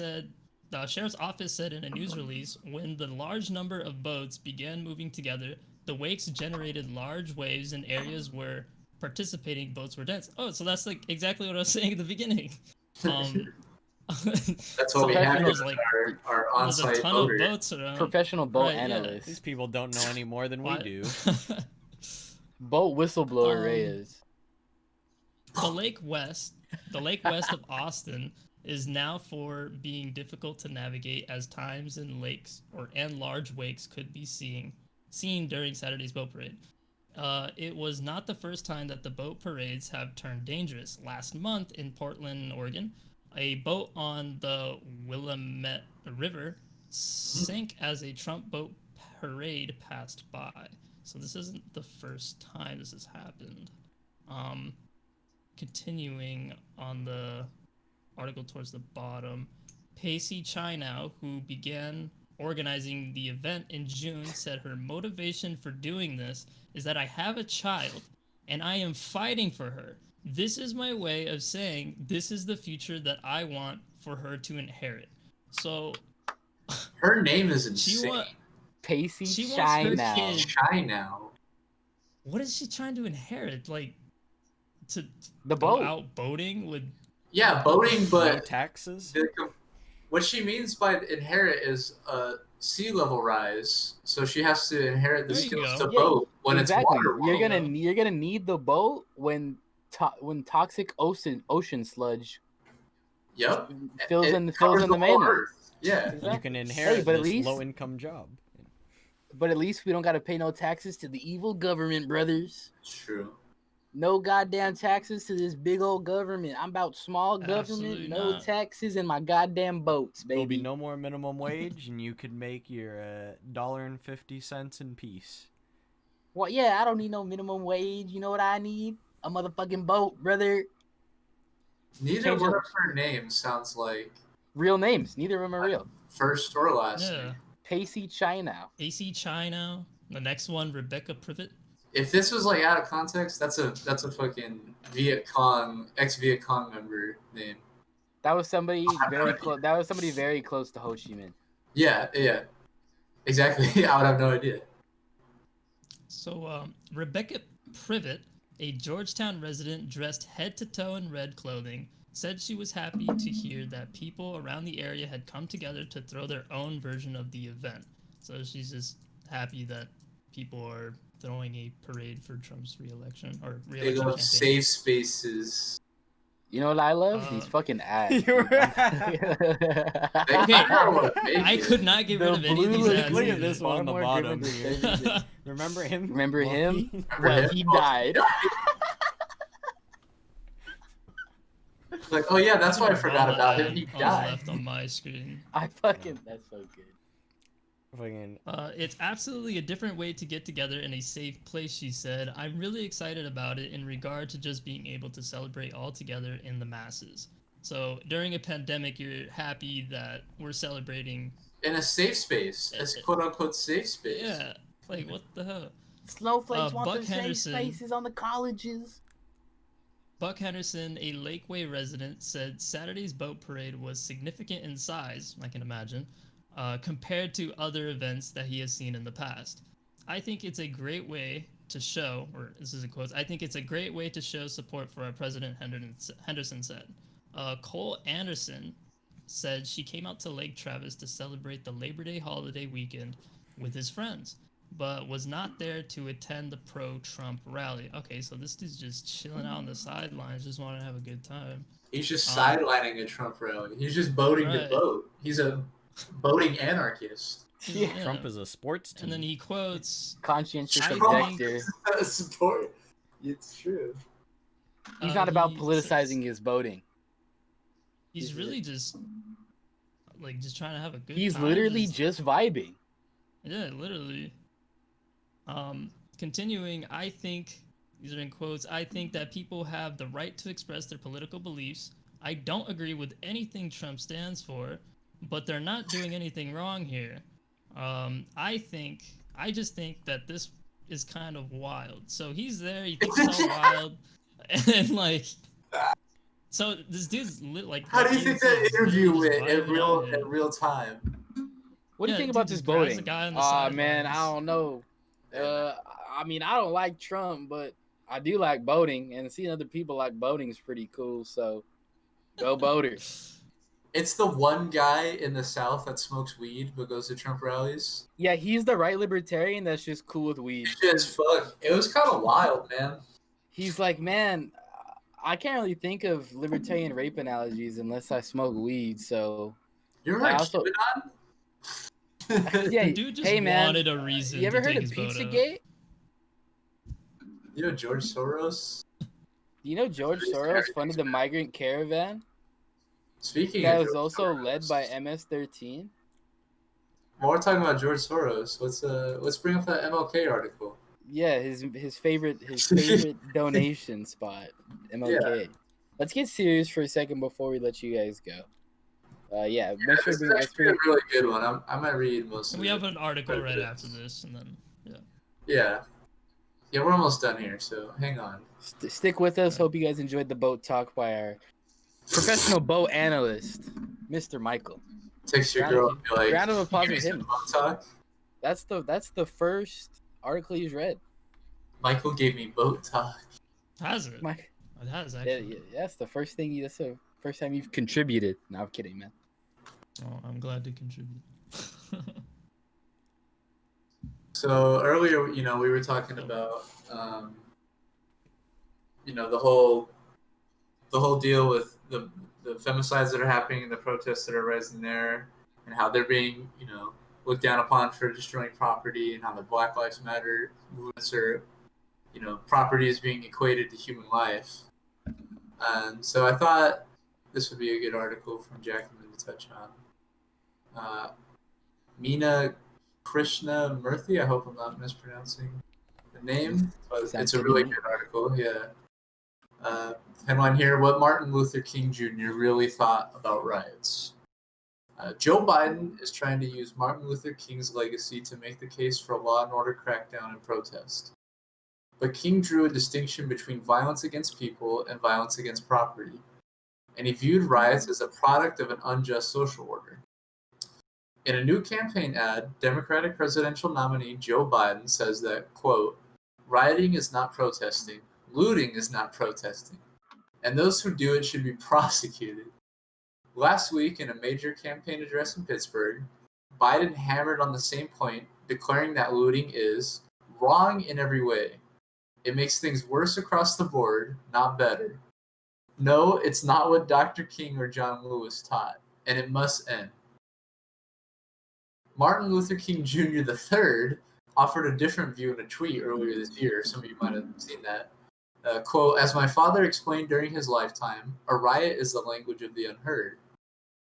office said in a news release, when the large number of boats began moving together, the wakes generated large waves in areas where participating boats were dense. Oh, so that's like exactly what I was saying at the beginning. That's what we have there's with like our there's a on-site ton boater. of boats around. Professional boat Right, yeah. analysts. These people don't know any more than we do. Boat whistleblower Reyes. The Lake West of Austin is now for being difficult to navigate as times in lakes and large wakes could be seen during Saturday's boat parade. It was not the first time that the boat parades have turned dangerous. Last month in Portland, Oregon, a boat on the Willamette River sank as a Trump boat parade passed by. So this isn't the first time this has happened. Continuing on the article towards the bottom, Pacey Chinow, who began organizing the event in June, said her motivation for doing this is that I have a child and I am fighting for her. This is my way of saying this is the future that I want for her to inherit. So her name is insane. Pacey Chinow. What is she trying to inherit? Like to the go boat out boating with? Yeah, boating, but no taxes. What she means by inherit is sea level rise. So she has to inherit the skills to boat when it's water. You're gonna need the boat when toxic ocean sludge. Yep. fills in the mainland. Yeah. Exactly. You can inherit this low income job. But at least we don't gotta pay no taxes to the evil government, brothers. True. No goddamn taxes to this big old government. I'm about small government, no taxes, and my goddamn boats, baby. There'll be no more minimum wage, and you could make your $1.50 in peace. Well, yeah, I don't need no minimum wage. You know what I need? A motherfucking boat, brother. Neither one of her names sounds like real names. Neither of them are real. First or last name. Pacey Chinow. Pacey Chinow. The next one, Rebecca Privet. If this was like out of context, that's a fucking ex-Viet Cong member name. That was somebody very close. That was somebody very close to Ho Chi Minh. Yeah, exactly. I would have no idea. So, Rebecca Privet, a Georgetown resident dressed head to toe in red clothing, said she was happy to hear that people around the area had come together to throw their own version of the event. So she's just happy that people are throwing a parade for Trump's re-election or They re-election love campaign. safe spaces. You know what I love? These fucking ads. I could not get rid of any of these ads. Look at this one on the bottom here. Remember him? Remember him? Well, he died. Like, oh yeah, that's why I forgot about him. He died. Left on my screen. That's so good. It's absolutely a different way to get together in a safe place, she said. I'm really excited about it in regard to just being able to celebrate all together in the masses. So during a pandemic, you're happy that we're celebrating in a safe space, a quote unquote safe space. Yeah, like what the hell? Snowflakes want the safe spaces on the colleges. Buck Henderson, a Lakeway resident, said Saturday's boat parade was significant in size, I can imagine, compared to other events that he has seen in the past. I think it's a great way to show, or this is in quotes, I think it's a great way to show support for our president, Henderson said. Cole Anderson said she came out to Lake Travis to celebrate the Labor Day holiday weekend with his friends, but was not there to attend the pro-Trump rally. Okay, so this dude's just chilling out on the sidelines, just wanting to have a good time. He's just sidelining a Trump rally. He's just boating to boat. He's a boating anarchist. Yeah. Trump is a sports team. And then he quotes conscientious objector. Support. It's true. He's not about politicizing his boating. He's really just trying to have a good time. He's literally just vibing. Yeah, literally. Continuing, I think, these are in quotes, I think that people have the right to express their political beliefs. I don't agree with anything Trump stands for, but they're not doing anything wrong here. I just think that this is kind of wild. So he's there, he thinks it's all wild, and like, so this dude's How do you think that interview went at at real time? What do you Yeah, think dude about just this grabs the voting? guy on the Man, I sidelines. don't know. I mean, I don't like Trump, but I do like boating, and seeing other people like boating is pretty cool. So, go boaters. It's the one guy in the South that smokes weed but goes to Trump rallies. Yeah, he's the right libertarian that's just cool with weed. Shit as fuck. It was kind of wild, man. He's like, man, I can't really think of libertarian rape analogies unless I smoke weed. So, You're I right, also, QAnon? yeah. The dude just Hey, man, wanted a reason you ever to heard take of his boat out. Pizzagate? You know George Soros? Do you know George Soros funded the migrant caravan Speaking that of was George also Soros, led by MS-13? while we're talking about George Soros, let's bring up that MLK article. Yeah, his favorite donation spot, MLK. Let's get serious for a second before we let you guys go. Yeah, make sure This is let's actually bring a really good one. I might read most of We it. have an article right after this, and then Yeah, we're almost done here, so hang on. stick with us. Hope you guys enjoyed the boat talk by our professional boat analyst, Mr. Michael. Text your Round girl of- and be like, round of applause "Give me for some him. boat talk." That's the first article he's read. Michael gave me boat talk. has it? Mike, It has yeah, actually. that's the first thing. That's the first time you've contributed. No, I'm kidding, man. Oh, I'm glad to contribute. So earlier, we were talking about, the whole deal with the femicides that are happening and the protests that are rising there, and how they're being, looked down upon for destroying property, and how the Black Lives Matter movements are, property is being equated to human life. And so I thought this would be a good article from Jacan to touch on. Meena Krishna Murthy, I hope I'm not mispronouncing the name, but Sounds it's a good to really me. good article, yeah. Headline here, What Martin Luther King Jr. Really Thought About Riots. Joe Biden is trying to use Martin Luther King's legacy to make the case for a law and order crackdown and protest. But King drew a distinction between violence against people and violence against property, and he viewed riots as a product of an unjust social order. In a new campaign ad, Democratic presidential nominee Joe Biden says that, quote, rioting is not protesting, looting is not protesting, and those who do it should be prosecuted. Last week, in a major campaign address in Pittsburgh, Biden hammered on the same point, declaring that looting is wrong in every way. It makes things worse across the board, not better. No, it's not what Dr. King or John Lewis taught, and it must end. Martin Luther King Jr. III offered a different view in a tweet earlier this year. Some of you might have seen that. Quote, as my father explained during his lifetime, a riot is the language of the unheard.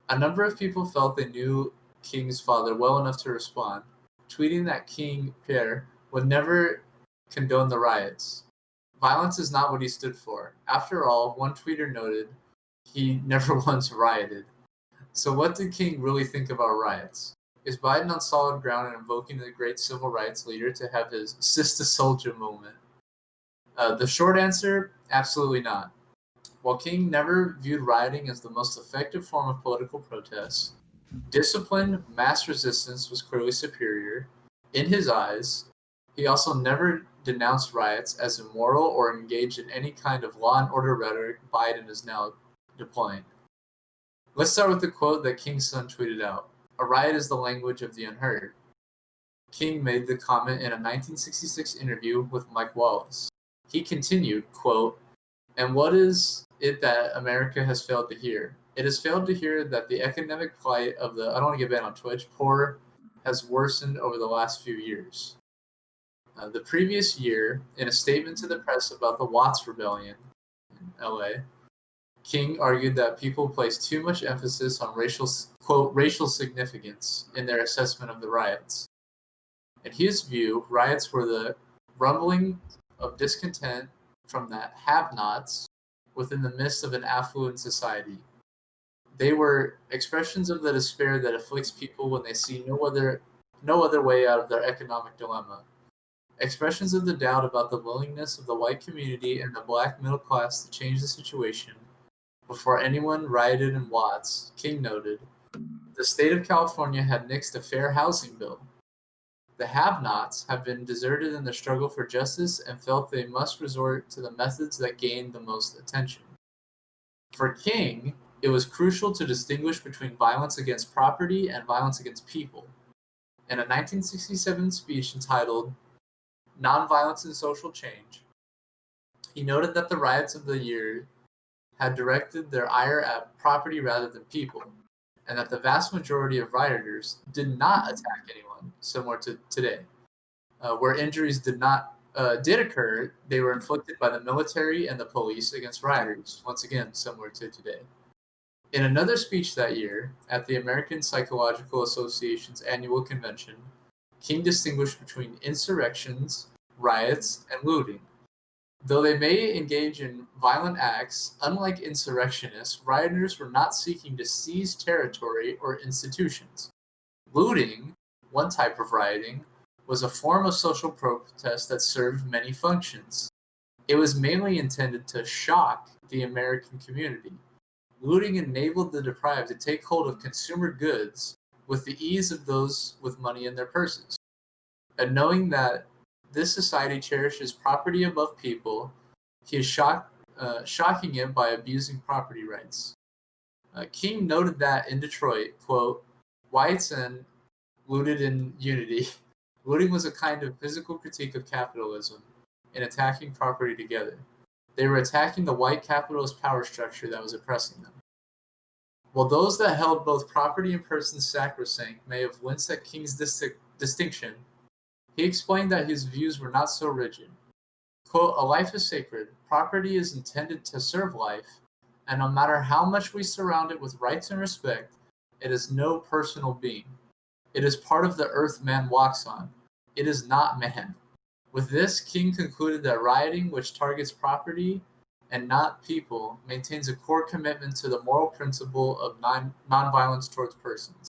A number of people felt they knew King's father well enough to respond, tweeting that King Pierre would never condone the riots. Violence is not what he stood for. After all, one tweeter noted, he never once rioted. So what did King really think about riots? Is Biden on solid ground in invoking the great civil rights leader to have his Sister Soldier moment? The short answer, absolutely not. While King never viewed rioting as the most effective form of political protest, disciplined mass resistance was clearly superior. In his eyes, he also never denounced riots as immoral or engaged in any kind of law and order rhetoric Biden is now deploying. Let's start with the quote that King's son tweeted out. A riot is the language of the unheard. King made the comment in a 1966 interview with Mike Wallace. He continued, quote, and what is it that America has failed to hear? It has failed to hear that the economic plight of the, I don't want to get banned on Twitch, poor has worsened over the last few years. The previous year, in a statement to the press about the Watts Rebellion in LA, King argued that people place too much emphasis on racial significance in their assessment of the riots. In his view, riots were the rumbling of discontent from the have-nots within the midst of an affluent society. They were expressions of the despair that afflicts people when they see no other way out of their economic dilemma. Expressions of the doubt about the willingness of the white community and the black middle class to change the situation. Before anyone rioted in Watts, King noted, the state of California had nixed a fair housing bill. The have-nots have been deserted in their struggle for justice and felt they must resort to the methods that gained the most attention. For King, it was crucial to distinguish between violence against property and violence against people. In a 1967 speech entitled Nonviolence and Social Change, he noted that the riots of the year had directed their ire at property rather than people, and that the vast majority of rioters did not attack anyone, similar to today. Where injuries did occur, they were inflicted by the military and the police against rioters, once again, similar to today. In another speech that year, at the American Psychological Association's annual convention, King distinguished between insurrections, riots, and looting. Though they may engage in violent acts, unlike insurrectionists, rioters were not seeking to seize territory or institutions. Looting, one type of rioting, was a form of social protest that served many functions. It was mainly intended to shock the American community. Looting enabled the deprived to take hold of consumer goods with the ease of those with money in their purses. And knowing that this society cherishes property above people, he is shocking it by abusing property rights. King noted that in Detroit, quote, whites and looted in unity. Looting was a kind of physical critique of capitalism in attacking property together. They were attacking the white capitalist power structure that was oppressing them. While those that held both property and persons sacrosanct may have winced at King's distinction, he explained that his views were not so rigid. Quote, a life is sacred, property is intended to serve life, and no matter how much we surround it with rights and respect, it is no personal being. It is part of the earth man walks on. It is not man. With this, King concluded that rioting, which targets property and not people, maintains a core commitment to the moral principle of nonviolence towards persons.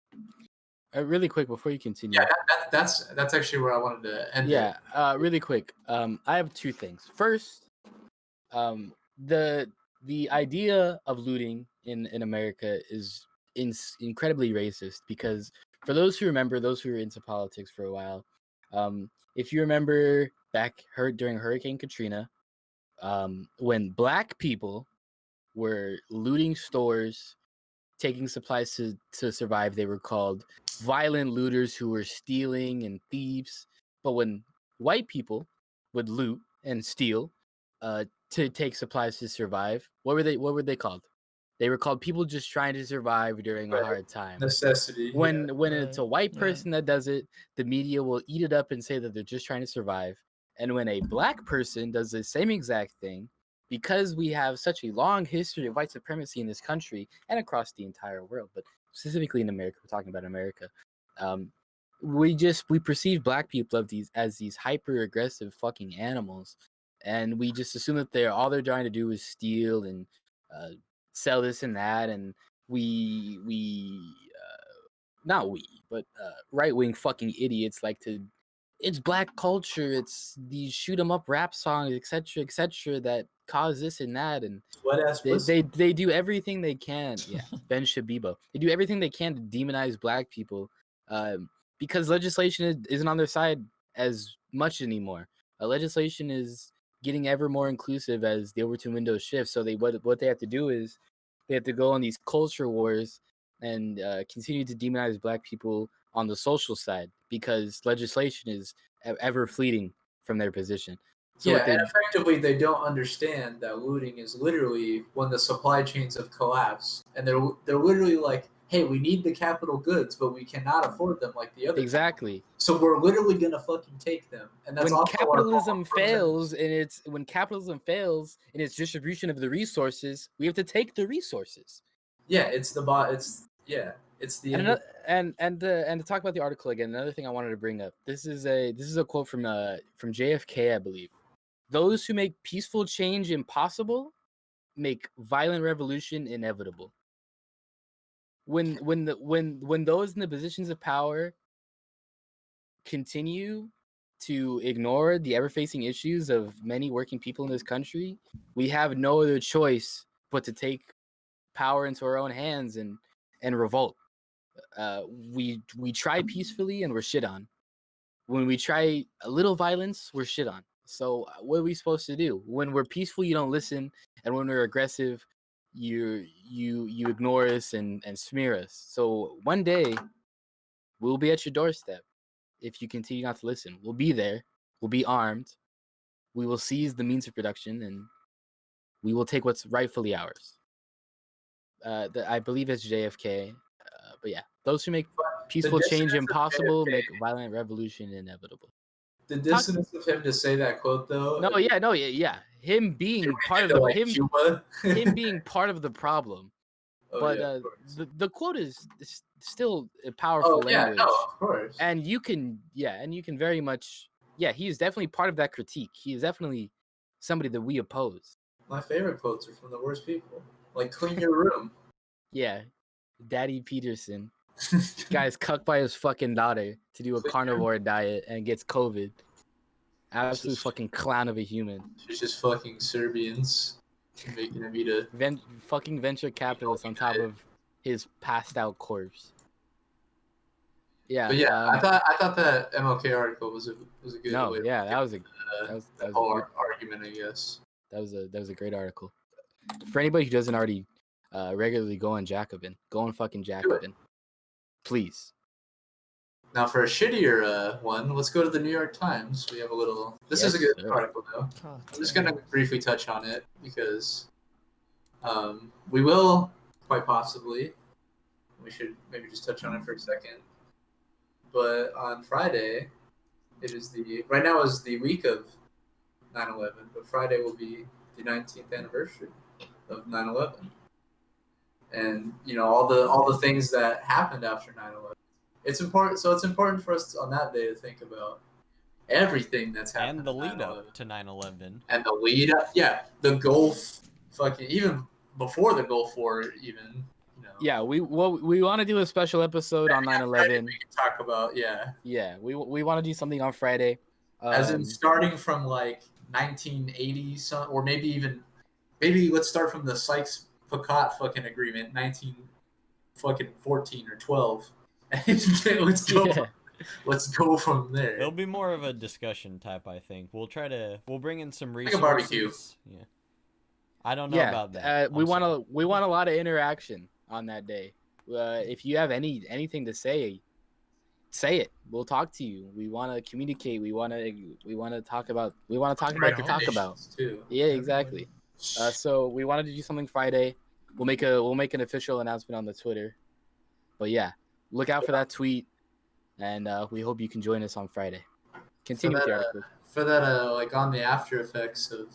Really quick before you continue. Yeah, that's actually where I wanted to end. Yeah, really quick. I have two things. First, the idea of looting in America is incredibly racist because for those who remember, those who were into politics for a while, if you remember back during Hurricane Katrina, when black people were looting stores, taking supplies to survive, they were called violent looters who were stealing and thieves. But when white people would loot and steal to take supplies to survive, what were they called? They were called people just trying to survive during a hard time. Necessity. When it's a white person that does it, the media will eat it up and say that they're just trying to survive. And when a black person does the same exact thing, because we have such a long history of white supremacy in this country and across the entire world, but specifically in America, we're talking about America, we perceive black people as these hyper aggressive fucking animals, and we just assume that they're trying to do is steal and sell this and that, and right-wing fucking idiots like to. It's black culture. It's these shoot 'em up rap songs, etc., that cause this and that, and they do everything they can. Yeah, Ben Shabibo. They do everything they can to demonize black people, because legislation isn't on their side as much anymore. Legislation is getting ever more inclusive as the Overton window shifts. So what they have to do is they have to go on these culture wars and continue to demonize black people on the social side because legislation is ever fleeting from their position. So and effectively they don't understand that looting is literally when the supply chains have collapsed, and they're literally like, hey, we need the capital goods, but we cannot afford them like the other. Exactly. So we're literally gonna fucking take them, and that's when capitalism fails in its distribution of the resources, we have to take the resources. Yeah, it's It's the And end. and to talk about the article again, another thing I wanted to bring up. This is a quote from JFK, I believe. Those who make peaceful change impossible make violent revolution inevitable. When those in the positions of power continue to ignore the ever-facing issues of many working people in this country, we have no other choice but to take power into our own hands and revolt. We try peacefully and we're shit on. When we try a little violence, we're shit on. So what are we supposed to do? When we're peaceful, you don't listen, and when we're aggressive, you ignore us and smear us. So one day, we'll be at your doorstep if you continue not to listen. We'll be there. We'll be armed. We will seize the means of production, and we will take what's rightfully ours. I believe it's JFK. But yeah, those who make peaceful change impossible make violent revolution inevitable. The dissonance of him to say that quote, though. Yeah. Him being part of Cuba. him being part of the problem. Oh, But yeah, the quote is still a powerful language. No, of course. And you can very much, he's definitely part of that critique. He is definitely somebody that we oppose. My favorite quotes are from the worst people. Like, clean your room. Yeah. Daddy Peterson. Guy's cucked by his fucking daughter to do a carnivore diet and gets COVID. Absolute fucking clown of a human. She's just fucking Serbians making him eat a fucking venture capitalist on top of his passed out corpse. Yeah. But yeah, I thought that MLK article was a good. No, way yeah, that was that whole argument, I guess. That was a great article. For anybody who doesn't already regularly go on Jacobin, go on fucking Jacobin, please. Now for a shittier one, let's go to the New York Times. We have a little. This is a good article, though. I'm just gonna briefly touch on it because we will quite possibly. We should maybe just touch on it for a second. But on Friday, right now is the week of 9/11, but Friday will be the 19th anniversary of 9/11, and all the things that happened after 9/11. It's important. So it's important for us on that day to think about everything that's happened. And the lead up to 9/11. And the lead up, the Gulf, even before the Gulf War, even. Yeah, we want to do a special episode on 9/11. We can talk about we want to do something on Friday. As in starting from like 1980, or maybe let's start from the Sykes-Picot fucking agreement, 1914 or 12. Let's go from there. It'll be more of a discussion type, I think. We'll bring in some resources. Like a barbecue. Yeah. I don't know about that. We want a lot of interaction on that day. If you have anything to say it. We'll talk to you. We want to communicate. We want to talk about to talk about. Too. Yeah, exactly. So we wanted to do something Friday. We'll make an official announcement on the Twitter. But yeah, look out for that tweet, and we hope you can join us on Friday. Continue with the article. For that, like on the after effects of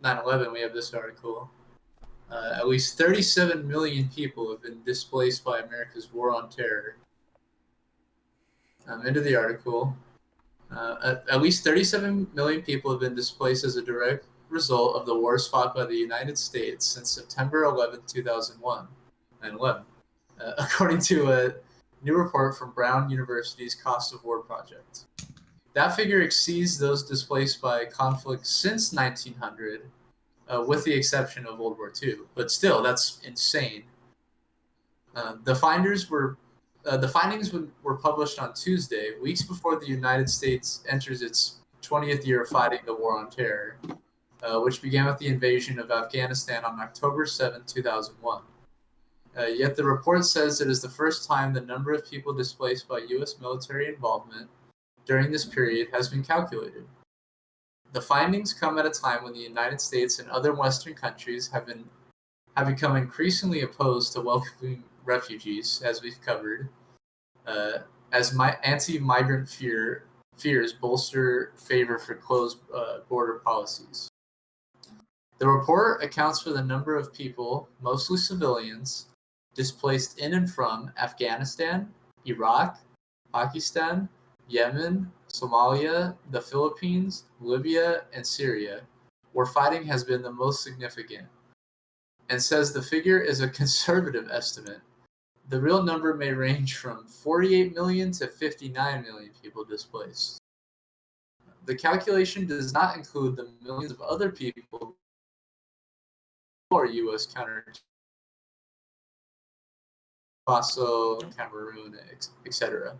9/11, we have this article. At least 37 million people have been displaced by America's war on terror. Into the article. At least 37 million people have been displaced as a direct result of the wars fought by the United States since September 11, 2001, 9/11, according to a new report from Brown University's Cost of War Project. That figure exceeds those displaced by conflict since 1900, with the exception of World War II. But still, that's insane. The findings were published on Tuesday, weeks before the United States enters its 20th year of fighting the war on terror, which began with the invasion of Afghanistan on October 7, 2001. Yet the report says it is the first time the number of people displaced by U.S. military involvement during this period has been calculated. The findings come at a time when the United States and other Western countries have become increasingly opposed to welcoming refugees, as we've covered, as anti-migrant fears bolster favor for closed border policies. The report accounts for the number of people, mostly civilians, displaced in and from Afghanistan, Iraq, Pakistan, Yemen, Somalia, the Philippines, Libya, and Syria, where fighting has been the most significant, and says the figure is a conservative estimate. The real number may range from 48 million to 59 million people displaced. The calculation does not include the millions of other people or U.S. counter Faso, Cameroon, etc.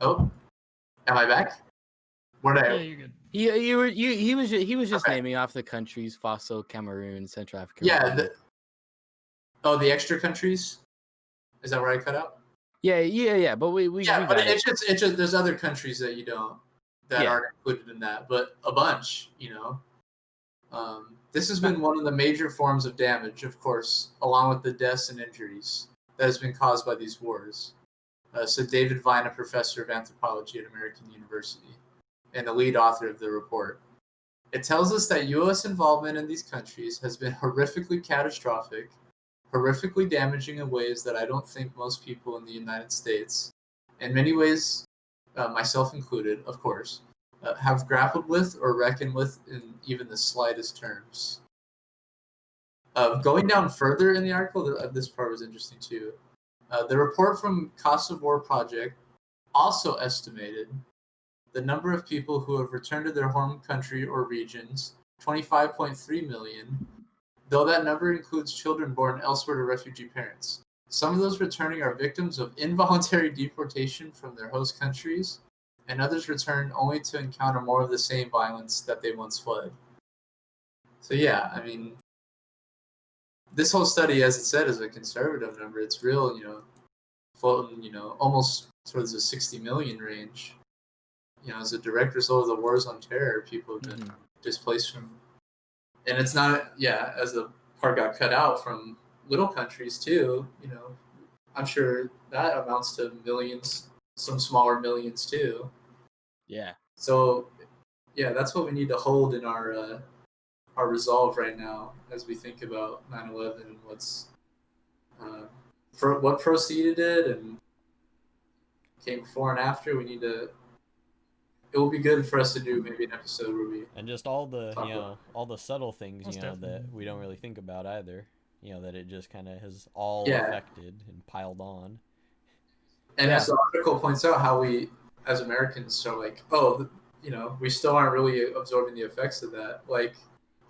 Oh, am I back? Where did Yeah, I? you're good. He was just Okay. naming off the countries: Faso, Cameroon, Central Africa. Yeah. Republic. The extra countries. Is that where I cut out? Yeah. But we Yeah, but got it. it's just there's other countries that Yeah. aren't included in that, but a bunch, This has been one of the major forms of damage, of course, along with the deaths and injuries that has been caused by these wars. Said David Vine, a professor of anthropology at American University, and the lead author of the report. It tells us that U.S. involvement in these countries has been horrifically catastrophic, horrifically damaging in ways that I don't think most people in the United States, in many ways, myself included, of course, have grappled with or reckoned with in even the slightest terms. Going down further in the article, this part was interesting too. The report from Cost of War Project also estimated the number of people who have returned to their home country or regions, 25.3 million, though that number includes children born elsewhere to refugee parents. Some of those returning are victims of involuntary deportation from their host countries, and others return only to encounter more of the same violence that they once fled. So yeah, I mean, this whole study, as it said, is a conservative number. It's real, floating, almost towards the 60 million range. As a direct result of the wars on terror, people have been displaced from, and it's not, as the part got cut out, from little countries too. I'm sure that amounts to millions, some smaller millions too. Yeah. So, that's what we need to hold in our resolve right now as we think about 9/11 and what preceded it and came before and after. It will be good for us to do maybe an episode where we And just all the talk about. all the subtle things Most that definitely. we don't really think about either. That it just kind of has all Yeah. affected and piled on. And as the article points out, how we as Americans are like, we still aren't really absorbing the effects of that. Like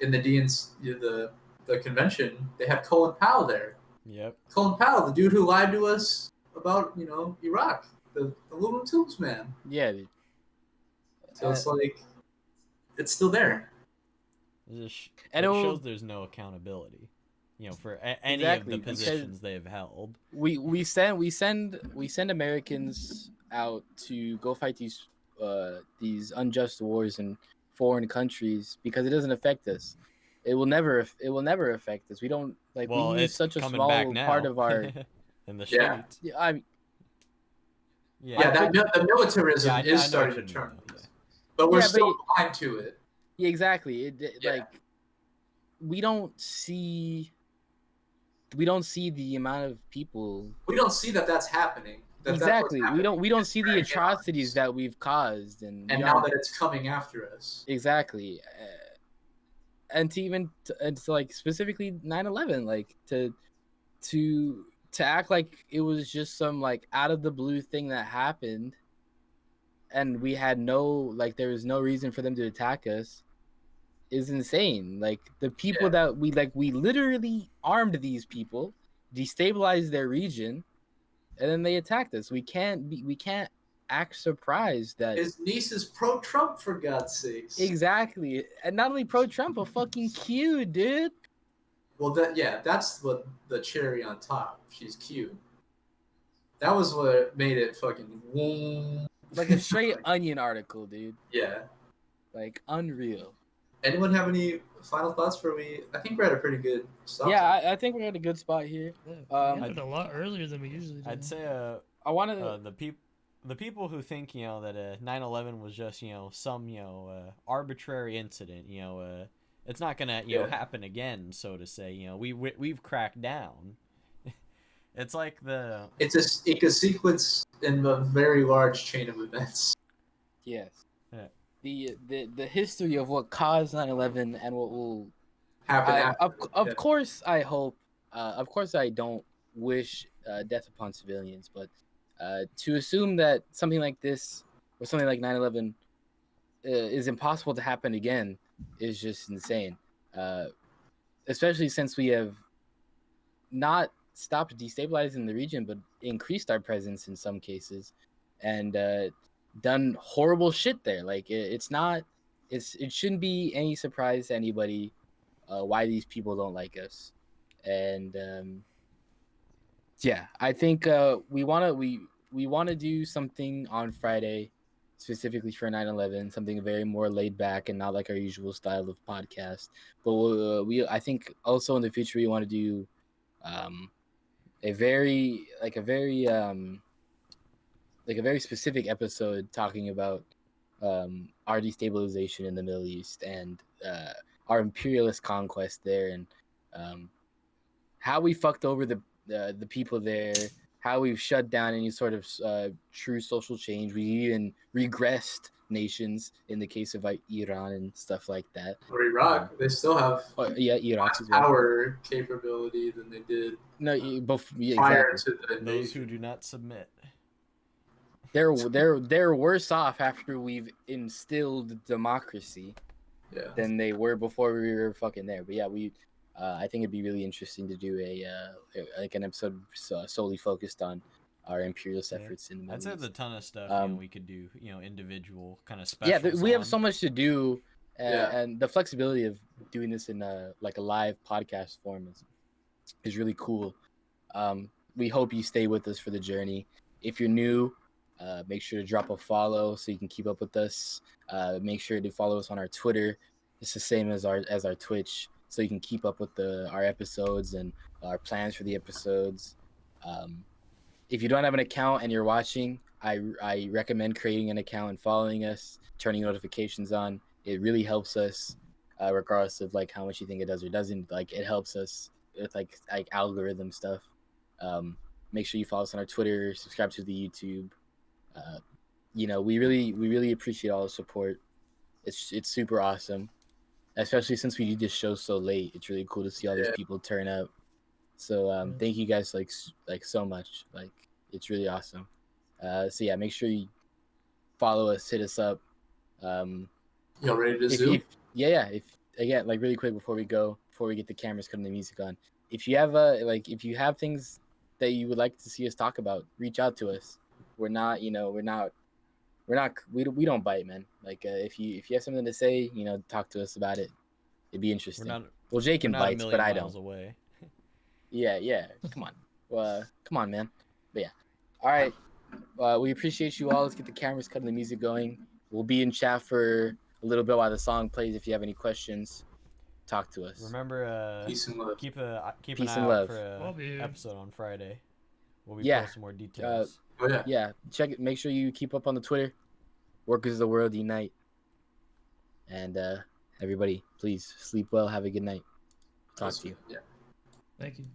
in the the convention, they had Colin Powell there. Yep. Colin Powell, the dude who lied to us about Iraq, the Looney Tunes man. Yeah. So it's like it's still there. It And shows there's no accountability, for any Exactly, of the because positions they've held. We send Americans out to go fight these unjust wars in foreign countries because it doesn't affect us. It will never affect us. We don't like Well, we use it's such a coming small back now part of our in the Yeah. streets. Yeah, the militarism I is know what starting you to mean, turn, though, yeah. but we're Yeah, still blind to it. Yeah, exactly. Yeah. Like we don't see the amount of people. We don't see that that's happening. Exactly. We don't see the Right, atrocities that we've caused, and now that it's coming after us. Exactly. And to like specifically 9/11, like to act like it was just some like out of the blue thing that happened, and we had there was no reason for them to attack us, is insane. Like the people that we literally armed these people, destabilized their region, and then they attacked us. We can't act surprised that His niece is pro-Trump, for God's sakes. Exactly. And not only pro-Trump, but fucking cute, dude. Well, that's what the cherry on top. She's cute. That was what made it fucking Like a straight Onion article, dude. Yeah. Like unreal. Anyone have any final thoughts for me? I think we're at a pretty good stop. Yeah, I think we're at a good spot here. Yeah, we ended a lot earlier than we usually do. I'd say I want to the people who think that 9/11 was just some arbitrary incident, it's not gonna happen again, so to say. We've cracked down, It's like the It's a sequence in a very large chain of events. Yes. Yeah. The history of what caused 9/11 and what will Happen I, after. of course I hope of course I don't wish death upon civilians, but to assume that something like this or something like 9/11 is impossible to happen again is just insane. Especially since we have not stopped destabilizing the region, but increased our presence in some cases, and done horrible shit there. Like it shouldn't be any surprise to anybody why these people don't like us, and yeah, I think we want to do something on Friday, specifically for 9/11, something very more laid back and not like our usual style of podcast. But I think also in the future we want to do um, a very specific episode talking about our destabilization in the Middle East and our imperialist conquest there, and how we fucked over the people there, how we've shut down any sort of true social change. We even regressed nations in the case of like Iran and stuff like that. Or Iraq, they still have Iraq less as well. power capability than they did prior Exactly. to the invasion. those who do not submit. They're worse off after we've instilled democracy Yeah. than they were before we were fucking there. But yeah, I think it'd be really interesting to do an episode solely focused on our imperialist efforts in the Middle I'd say East. there's a ton of stuff we could do, individual kind of specials. Yeah, we have so much to do, Yeah. and the flexibility of doing this in a live podcast form is really cool. We hope you stay with us for the journey. If you're new, make sure to drop a follow so you can keep up with us. Make sure to follow us on our Twitter. It's the same as our Twitch, so you can keep up with our episodes and our plans for the episodes. If you don't have an account and you're watching, I recommend creating an account and following us, turning notifications on. It really helps us, regardless of like how much you think it does or doesn't. Like it helps us with like algorithm stuff. Make sure you follow us on our Twitter, subscribe to the YouTube. We really appreciate all the support. It's super awesome, especially since we do this show so late. It's really cool to see all these people turn up. So thank you guys like so much. Like it's really awesome. So yeah, make sure you follow us, hit us up. Y'all ready to zoom? If again, like really quick before we get the cameras cutting the music on. If you have if you have things that you would like to see us talk about, reach out to us. We don't bite, man. Like if you have something to say, talk to us about it. It'd be interesting. Jacan bites, but I don't. Away. Yeah. Come on. Come on, man. But yeah. All right. We appreciate you all. Let's get the cameras cut and the music going. We'll be in chat for a little bit while the song plays. If you have any questions, talk to us. Remember, peace and love. Keep an Peace eye and out love. for an episode on Friday. We'll be Yeah. posting more details. Yeah. Check it. Make sure you keep up on the Twitter. Workers of the world unite. And everybody, please sleep well. Have a good night. Talk to you. Yeah. Thank you.